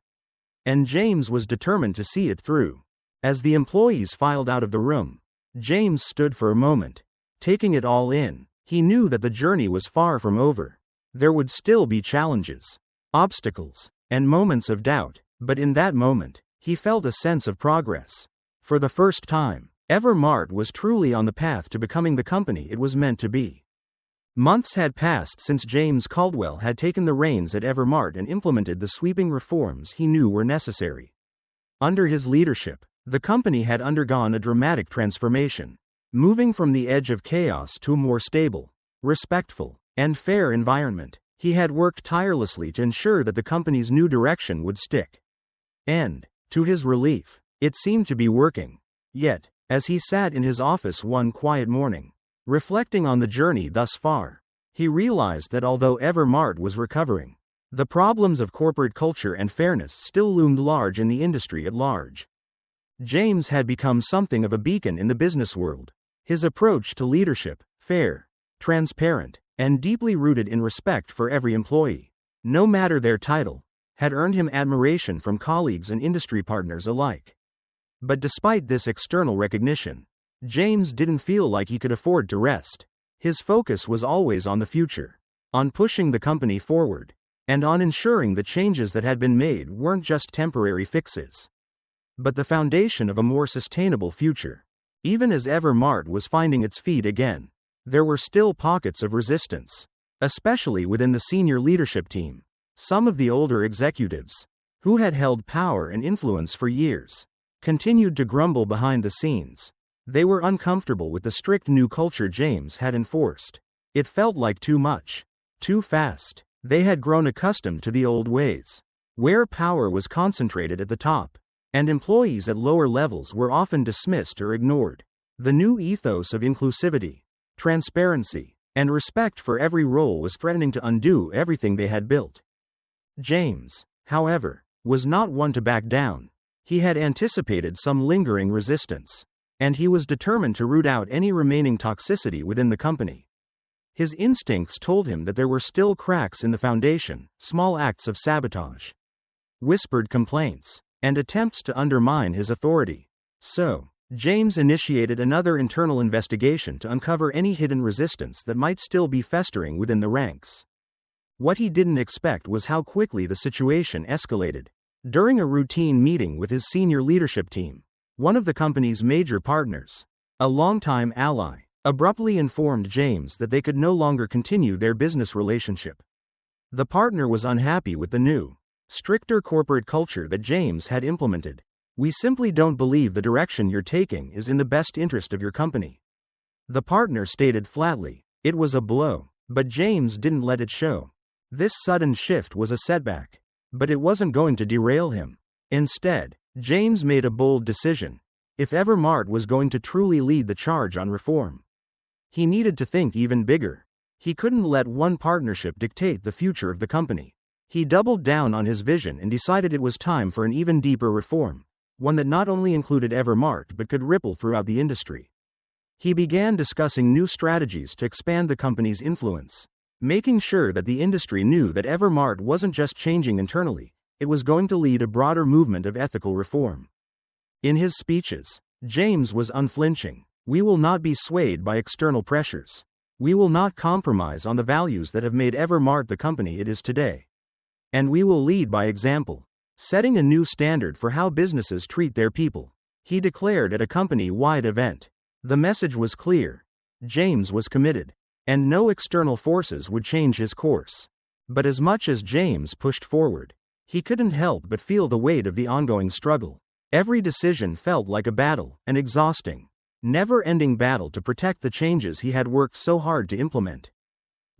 And James was determined to see it through. As the employees filed out of the room, James stood for a moment, taking it all in. He knew that the journey was far from over. There would still be challenges, obstacles, and moments of doubt, but in that moment, he felt a sense of progress. For the first time, Evermart was truly on the path to becoming the company it was meant to be. Months had passed since James Caldwell had taken the reins at Evermart and implemented the sweeping reforms he knew were necessary. Under his leadership, the company had undergone a dramatic transformation, moving from the edge of chaos to a more stable, respectful, and fair environment. He had worked tirelessly to ensure that the company's new direction would stick. And, to his relief, it seemed to be working. Yet, as he sat in his office one quiet morning, reflecting on the journey thus far, he realized that although Evermart was recovering, the problems of corporate culture and fairness still loomed large in the industry at large. James had become something of a beacon in the business world. His approach to leadership, fair, transparent, and deeply rooted in respect for every employee, no matter their title, had earned him admiration from colleagues and industry partners alike. But despite this external recognition, James didn't feel like he could afford to rest. His focus was always on the future, on pushing the company forward, and on ensuring the changes that had been made weren't just temporary fixes, but the foundation of a more sustainable future. Even as Evermart was finding its feet again, there were still pockets of resistance, especially within the senior leadership team. Some of the older executives, who had held power and influence for years, continued to grumble behind the scenes. They were uncomfortable with the strict new culture James had enforced. It felt like too much, too fast. They had grown accustomed to the old ways, where power was concentrated at the top, and employees at lower levels were often dismissed or ignored. The new ethos of inclusivity, transparency, and respect for every role was threatening to undo everything they had built. James, however, was not one to back down. He had anticipated some lingering resistance, and he was determined to root out any remaining toxicity within the company. His instincts told him that there were still cracks in the foundation, small acts of sabotage, whispered complaints, and attempts to undermine his authority. So, James initiated another internal investigation to uncover any hidden resistance that might still be festering within the ranks. What he didn't expect was how quickly the situation escalated. During a routine meeting with his senior leadership team, one of the company's major partners, a longtime ally, abruptly informed James that they could no longer continue their business relationship. The partner was unhappy with the new, stricter corporate culture that James had implemented. "We simply don't believe the direction you're taking is in the best interest of your company," the partner stated flatly. It was a blow, but James didn't let it show. This sudden shift was a setback, but it wasn't going to derail him. Instead, James made a bold decision. If Evermart was going to truly lead the charge on reform, he needed to think even bigger. He couldn't let one partnership dictate the future of the company. He doubled down on his vision and decided it was time for an even deeper reform, one that not only included Evermart but could ripple throughout the industry. He began discussing new strategies to expand the company's influence, making sure that the industry knew that Evermart wasn't just changing internally, it was going to lead a broader movement of ethical reform. In his speeches, James was unflinching. "We will not be swayed by external pressures. We will not compromise on the values that have made Evermart the company it is today. And we will lead by example, setting a new standard for how businesses treat their people," he declared at a company-wide event. The message was clear. James was committed, and no external forces would change his course. But as much as James pushed forward, he couldn't help but feel the weight of the ongoing struggle. Every decision felt like a battle, an exhausting, never-ending battle to protect the changes he had worked so hard to implement.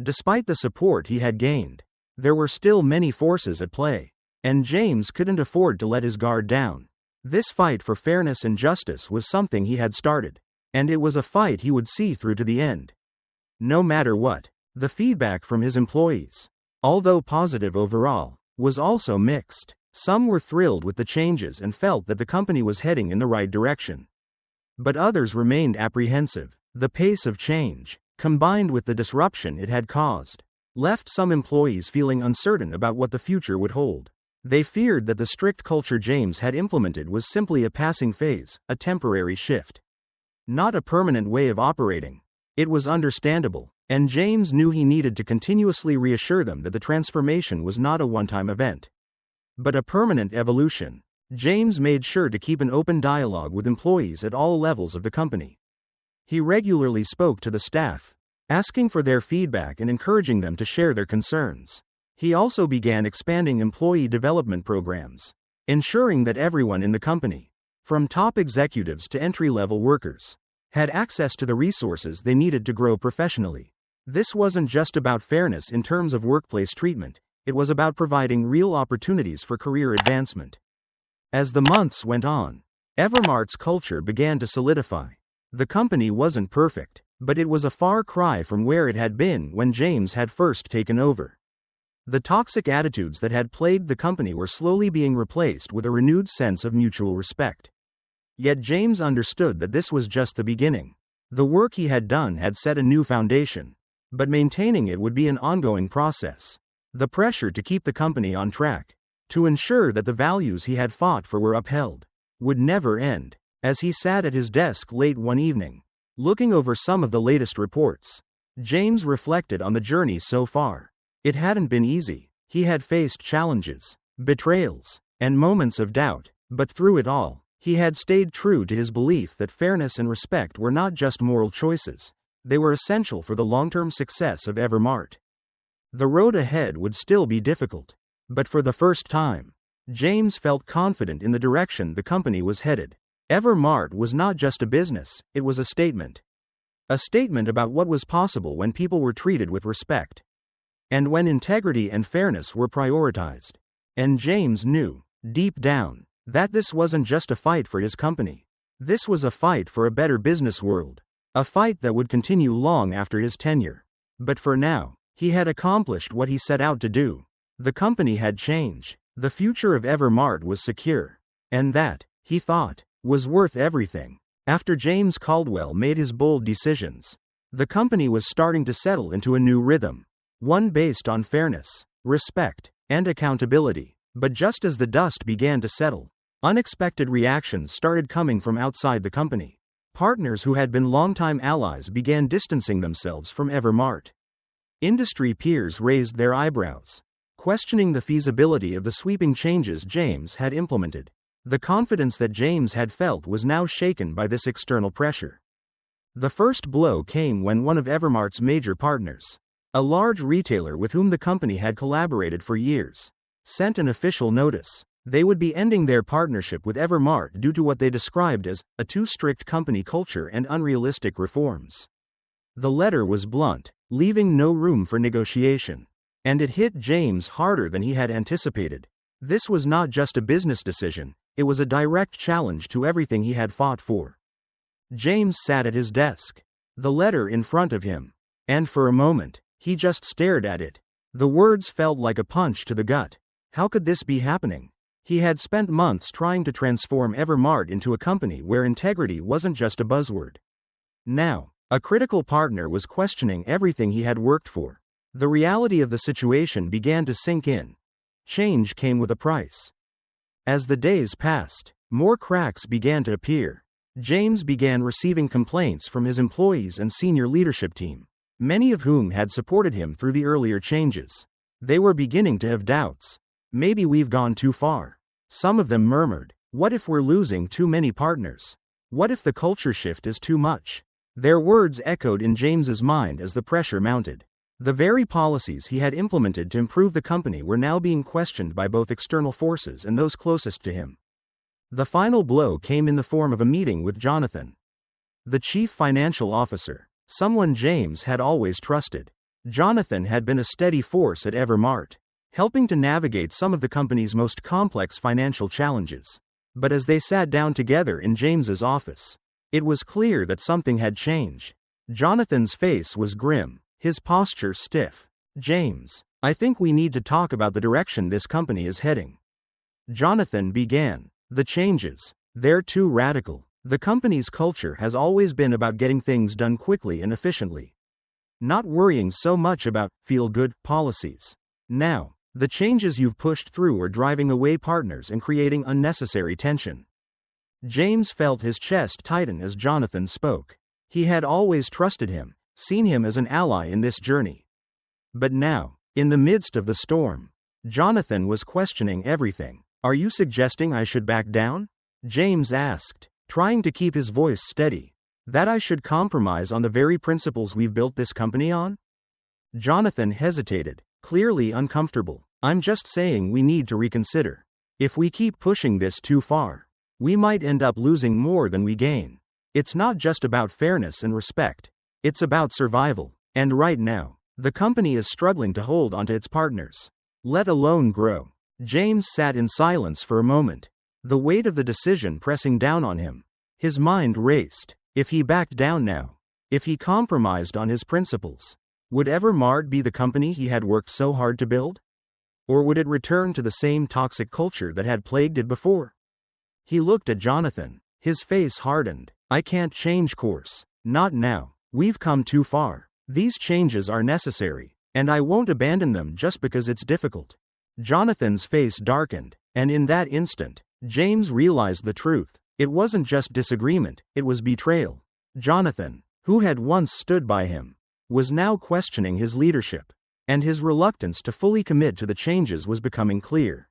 Despite the support he had gained, there were still many forces at play, and James couldn't afford to let his guard down. This fight for fairness and justice was something he had started, and it was a fight he would see through to the end. No matter what, the feedback from his employees, although positive overall, was also mixed. Some were thrilled with the changes and felt that the company was heading in the right direction. But others remained apprehensive. The pace of change, combined with the disruption it had caused, left some employees feeling uncertain about what the future would hold. They feared that the strict culture James had implemented was simply a passing phase, a temporary shift. Not a permanent way of operating. It was understandable, and James knew he needed to continuously reassure them that the transformation was not a one-time event, but a permanent evolution. James made sure to keep an open dialogue with employees at all levels of the company. He regularly spoke to the staff, asking for their feedback and encouraging them to share their concerns. He also began expanding employee development programs, ensuring that everyone in the company, from top executives to entry-level workers, had access to the resources they needed to grow professionally. This wasn't just about fairness in terms of workplace treatment, it was about providing real opportunities for career advancement. As the months went on, Evermart's culture began to solidify. The company wasn't perfect, but it was a far cry from where it had been when James had first taken over. The toxic attitudes that had plagued the company were slowly being replaced with a renewed sense of mutual respect. Yet James understood that this was just the beginning. The work he had done had set a new foundation, but maintaining it would be an ongoing process. The pressure to keep the company on track, to ensure that the values he had fought for were upheld, would never end. As he sat at his desk late one evening, looking over some of the latest reports, James reflected on the journey so far. It hadn't been easy. He had faced challenges, betrayals, and moments of doubt, but through it all, he had stayed true to his belief that fairness and respect were not just moral choices, they were essential for the long-term success of Evermart. The road ahead would still be difficult, but for the first time, James felt confident in the direction the company was headed. Evermart was not just a business, it was a statement. A statement about what was possible when people were treated with respect, and when integrity and fairness were prioritized. And James knew, deep down, that this wasn't just a fight for his company. This was a fight for a better business world. A fight that would continue long after his tenure. But for now, he had accomplished what he set out to do. The company had changed. The future of Evermart was secure. And that, he thought, was worth everything. After James Caldwell made his bold decisions, the company was starting to settle into a new rhythm. One based on fairness, respect, and accountability. But just as the dust began to settle, unexpected reactions started coming from outside the company. Partners who had been longtime allies began distancing themselves from Evermart. Industry peers raised their eyebrows, questioning the feasibility of the sweeping changes James had implemented. The confidence that James had felt was now shaken by this external pressure. The first blow came when one of Evermart's major partners, a large retailer with whom the company had collaborated for years, sent an official notice. They would be ending their partnership with Evermart due to what they described as a too strict company culture and unrealistic reforms. The letter was blunt, leaving no room for negotiation. And it hit James harder than he had anticipated. This was not just a business decision, it was a direct challenge to everything he had fought for. James sat at his desk, the letter in front of him, and for a moment, he just stared at it. The words felt like a punch to the gut. How could this be happening? He had spent months trying to transform Evermart into a company where integrity wasn't just a buzzword. Now, a critical partner was questioning everything he had worked for. The reality of the situation began to sink in. Change came with a price. As the days passed, more cracks began to appear. James began receiving complaints from his employees and senior leadership team, many of whom had supported him through the earlier changes. They were beginning to have doubts. Maybe we've gone too far. Some of them murmured, what if we're losing too many partners? What if the culture shift is too much? Their words echoed in James's mind as the pressure mounted. The very policies he had implemented to improve the company were now being questioned by both external forces and those closest to him. The final blow came in the form of a meeting with Jonathan, the chief financial officer, someone James had always trusted. Jonathan had been a steady force at Evermart, helping to navigate some of the company's most complex financial challenges. But as they sat down together in James's office, it was clear that something had changed. Jonathan's face was grim, his posture stiff. James, I think we need to talk about the direction this company is heading. Jonathan began. The changes, they're too radical. The company's culture has always been about getting things done quickly and efficiently, not worrying so much about feel-good policies. Now, The changes you've pushed through are driving away partners and creating unnecessary tension. James felt his chest tighten as Jonathan spoke. He had always trusted him, seen him as an ally in this journey. But now, in the midst of the storm, Jonathan was questioning everything. "Are you suggesting I should back down?" James asked, trying to keep his voice steady. "That I should compromise on the very principles we've built this company on?" Jonathan hesitated, clearly uncomfortable. "I'm just saying we need to reconsider. If we keep pushing this too far, we might end up losing more than we gain. It's not just about fairness and respect. It's about survival. And right now, the company is struggling to hold onto its partners, let alone grow." James sat in silence for a moment, the weight of the decision pressing down on him. His mind raced. If he backed down now, if he compromised on his principles, would Evermart be the company he had worked so hard to build? Or would it return to the same toxic culture that had plagued it before? He looked at Jonathan. His face hardened. "I can't change course. Not now. We've come too far. These changes are necessary, and I won't abandon them just because it's difficult." Jonathan's face darkened, and in that instant, James realized the truth. It wasn't just disagreement, it was betrayal. Jonathan, who had once stood by him, was now questioning his leadership, and his reluctance to fully commit to the changes was becoming clear.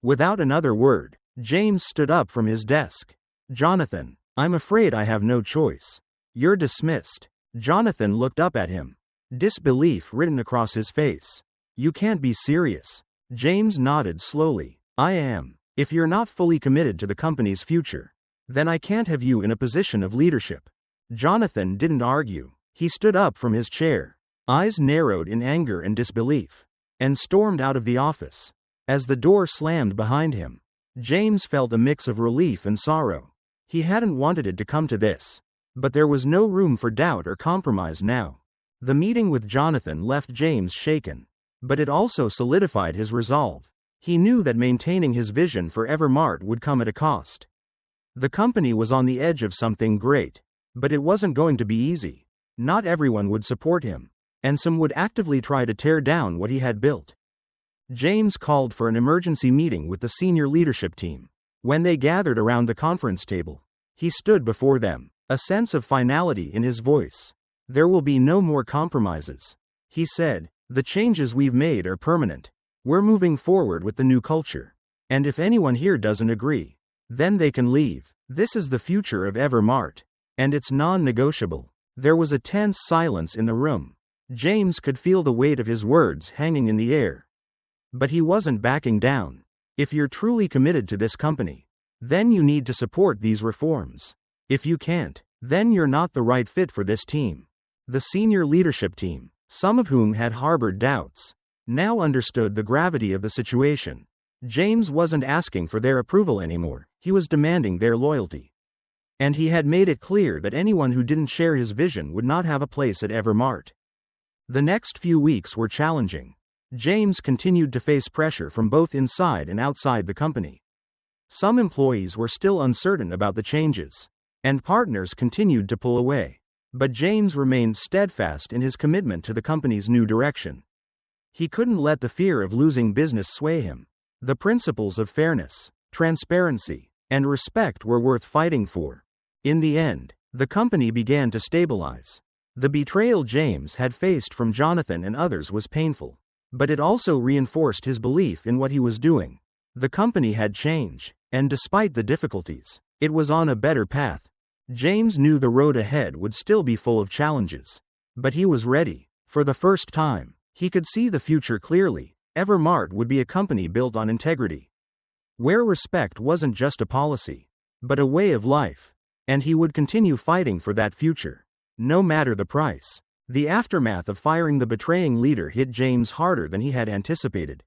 Without another word, James stood up from his desk. "Jonathan, I'm afraid I have no choice. You're dismissed." Jonathan looked up at him, disbelief written across his face. "You can't be serious." James nodded slowly. "I am. If you're not fully committed to the company's future, then I can't have you in a position of leadership." Jonathan didn't argue. He stood up from his chair, eyes narrowed in anger and disbelief, and stormed out of the office. As the door slammed behind him, James felt a mix of relief and sorrow. He hadn't wanted it to come to this, but there was no room for doubt or compromise now. The meeting with Jonathan left James shaken, but it also solidified his resolve. He knew that maintaining his vision for Evermart would come at a cost. The company was on the edge of something great, but it wasn't going to be easy. Not everyone would support him, and some would actively try to tear down what he had built. James called for an emergency meeting with the senior leadership team. When they gathered around the conference table, he stood before them, a sense of finality in his voice. "There will be no more compromises," he said. "The changes we've made are permanent. We're moving forward with the new culture. And if anyone here doesn't agree, then they can leave. This is the future of Evermart, and it's non-negotiable." There was a tense silence in the room. James could feel the weight of his words hanging in the air. But he wasn't backing down. "If you're truly committed to this company, then you need to support these reforms. If you can't, then you're not the right fit for this team." The senior leadership team, some of whom had harbored doubts, now understood the gravity of the situation. James wasn't asking for their approval anymore, he was demanding their loyalty. And he had made it clear that anyone who didn't share his vision would not have a place at Evermart. The next few weeks were challenging. James continued to face pressure from both inside and outside the company. Some employees were still uncertain about the changes, and partners continued to pull away. But James remained steadfast in his commitment to the company's new direction. He couldn't let the fear of losing business sway him. The principles of fairness, transparency, and respect were worth fighting for. In the end, the company began to stabilize. The betrayal James had faced from Jonathan and others was painful, but it also reinforced his belief in what he was doing. The company had changed, and despite the difficulties, it was on a better path. James knew the road ahead would still be full of challenges, but he was ready. For the first time, he could see the future clearly. Evermart would be a company built on integrity, where respect wasn't just a policy, but a way of life, and he would continue fighting for that future, no matter the price. The aftermath of firing the betraying leader hit James harder than he had anticipated.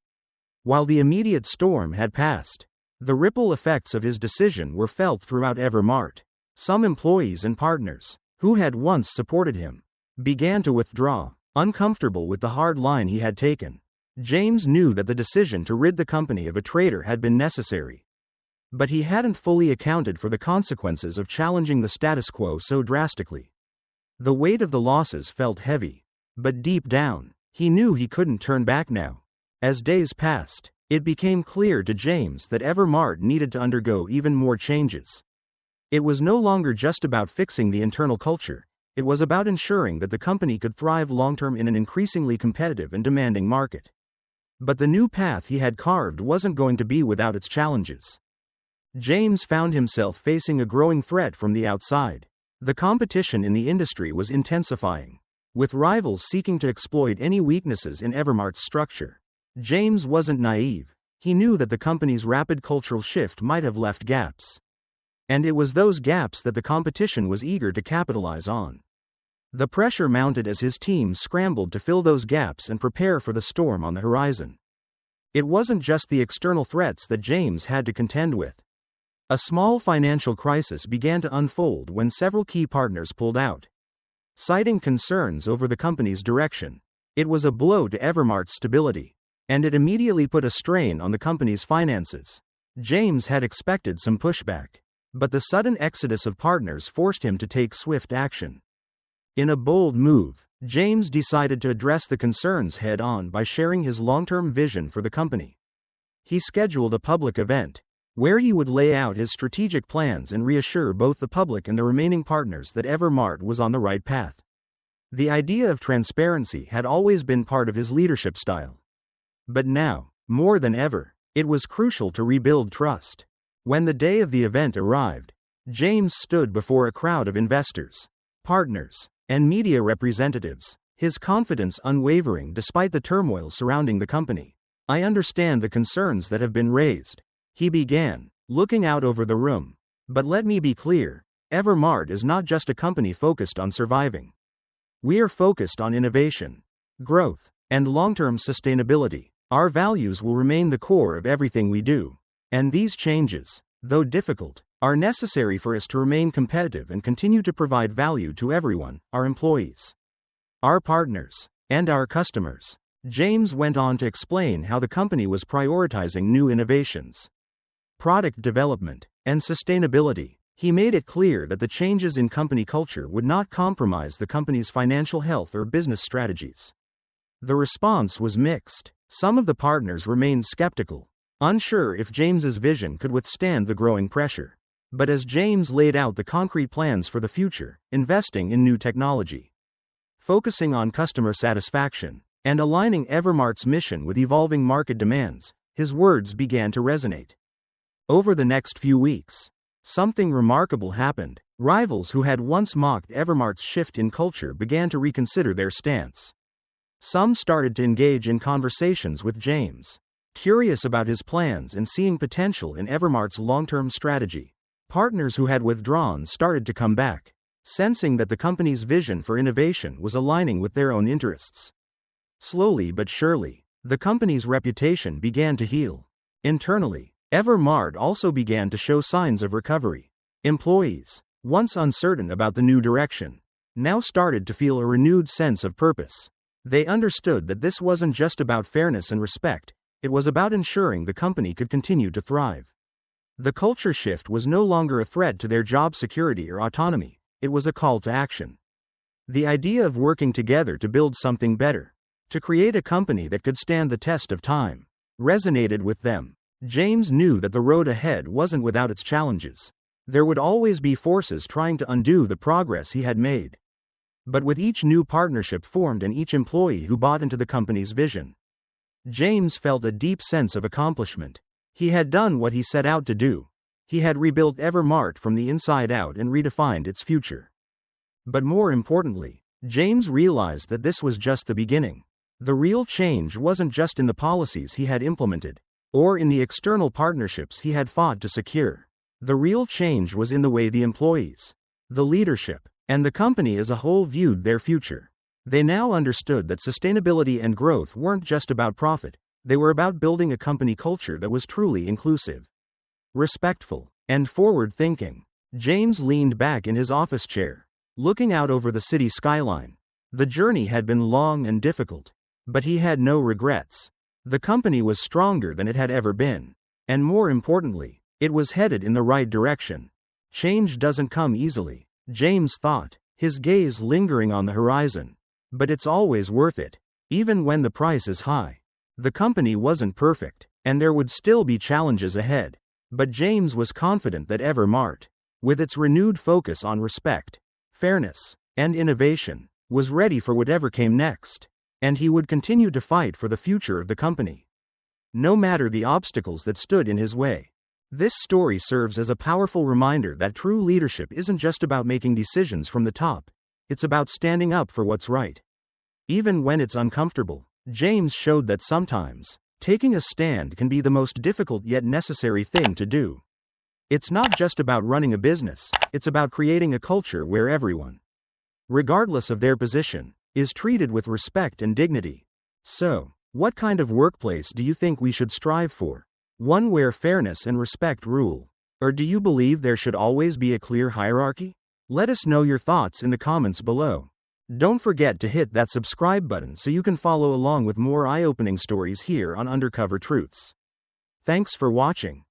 While the immediate storm had passed, the ripple effects of his decision were felt throughout Evermart. Some employees and partners, who had once supported him, began to withdraw, uncomfortable with the hard line he had taken. James knew that the decision to rid the company of a traitor had been necessary, but he hadn't fully accounted for the consequences of challenging the status quo so drastically. The weight of the losses felt heavy, but deep down, he knew he couldn't turn back now. As days passed, it became clear to James that Evermart needed to undergo even more changes. It was no longer just about fixing the internal culture, it was about ensuring that the company could thrive long-term in an increasingly competitive and demanding market. But the new path he had carved wasn't going to be without its challenges. James found himself facing a growing threat from the outside. The competition in the industry was intensifying, with rivals seeking to exploit any weaknesses in Evermart's structure. James wasn't naive. He knew that the company's rapid cultural shift might have left gaps. And it was those gaps that the competition was eager to capitalize on. The pressure mounted as his team scrambled to fill those gaps and prepare for the storm on the horizon. It wasn't just the external threats that James had to contend with. A small financial crisis began to unfold when several key partners pulled out, citing concerns over the company's direction. It was a blow to Evermart's stability, and it immediately put a strain on the company's finances. James had expected some pushback, but the sudden exodus of partners forced him to take swift action. In a bold move, James decided to address the concerns head-on by sharing his long-term vision for the company. He scheduled a public event, where he would lay out his strategic plans and reassure both the public and the remaining partners that Evermart was on the right path. The idea of transparency had always been part of his leadership style. But now, more than ever, it was crucial to rebuild trust. When the day of the event arrived, James stood before a crowd of investors, partners, and media representatives, his confidence unwavering despite the turmoil surrounding the company. "I understand the concerns that have been raised," he began, looking out over the room. "But let me be clear, Evermart is not just a company focused on surviving. We are focused on innovation, growth, and long-term sustainability. Our values will remain the core of everything we do. And these changes, though difficult, are necessary for us to remain competitive and continue to provide value to everyone, our employees, our partners, and our customers." James went on to explain how the company was prioritizing new innovations, product development, and sustainability. He made it clear that the changes in company culture would not compromise the company's financial health or business strategies. The response was mixed. Some of the partners remained skeptical, unsure if James's vision could withstand the growing pressure. But as James laid out the concrete plans for the future, investing in new technology, focusing on customer satisfaction, and aligning Evermart's mission with evolving market demands, his words began to resonate. Over the next few weeks, something remarkable happened. Rivals who had once mocked Evermart's shift in culture began to reconsider their stance. Some started to engage in conversations with James, curious about his plans and seeing potential in Evermart's long-term strategy. Partners who had withdrawn started to come back, sensing that the company's vision for innovation was aligning with their own interests. Slowly but surely, the company's reputation began to heal. Internally, Evermart also began to show signs of recovery. Employees, once uncertain about the new direction, now started to feel a renewed sense of purpose. They understood that this wasn't just about fairness and respect, it was about ensuring the company could continue to thrive. The culture shift was no longer a threat to their job security or autonomy, it was a call to action. The idea of working together to build something better, to create a company that could stand the test of time, resonated with them. James knew that the road ahead wasn't without its challenges. There would always be forces trying to undo the progress he had made. But with each new partnership formed and each employee who bought into the company's vision, James felt a deep sense of accomplishment. He had done what he set out to do. He had rebuilt Evermart from the inside out and redefined its future. But more importantly, James realized that this was just the beginning. The real change wasn't just in the policies he had implemented, or in the external partnerships he had fought to secure. The real change was in the way the employees, the leadership, and the company as a whole viewed their future. They now understood that sustainability and growth weren't just about profit, they were about building a company culture that was truly inclusive, respectful, and forward-thinking. James leaned back in his office chair, looking out over the city skyline. The journey had been long and difficult, but he had no regrets. The company was stronger than it had ever been, and more importantly, it was headed in the right direction. Change doesn't come easily, James thought, his gaze lingering on the horizon. But it's always worth it, even when the price is high. The company wasn't perfect, and there would still be challenges ahead. But James was confident that Evermart, with its renewed focus on respect, fairness, and innovation, was ready for whatever came next, and he would continue to fight for the future of the company, no matter the obstacles that stood in his way. This story serves as a powerful reminder that true leadership isn't just about making decisions from the top, it's about standing up for what's right. Even when it's uncomfortable, James showed that sometimes, taking a stand can be the most difficult yet necessary thing to do. It's not just about running a business, it's about creating a culture where everyone, regardless of their position, is treated with respect and dignity. So, what kind of workplace do you think we should strive for? One where fairness and respect rule? Or do you believe there should always be a clear hierarchy? Let us know your thoughts in the comments below. Don't forget to hit that subscribe button so you can follow along with more eye-opening stories here on Undercover Truths. Thanks for watching.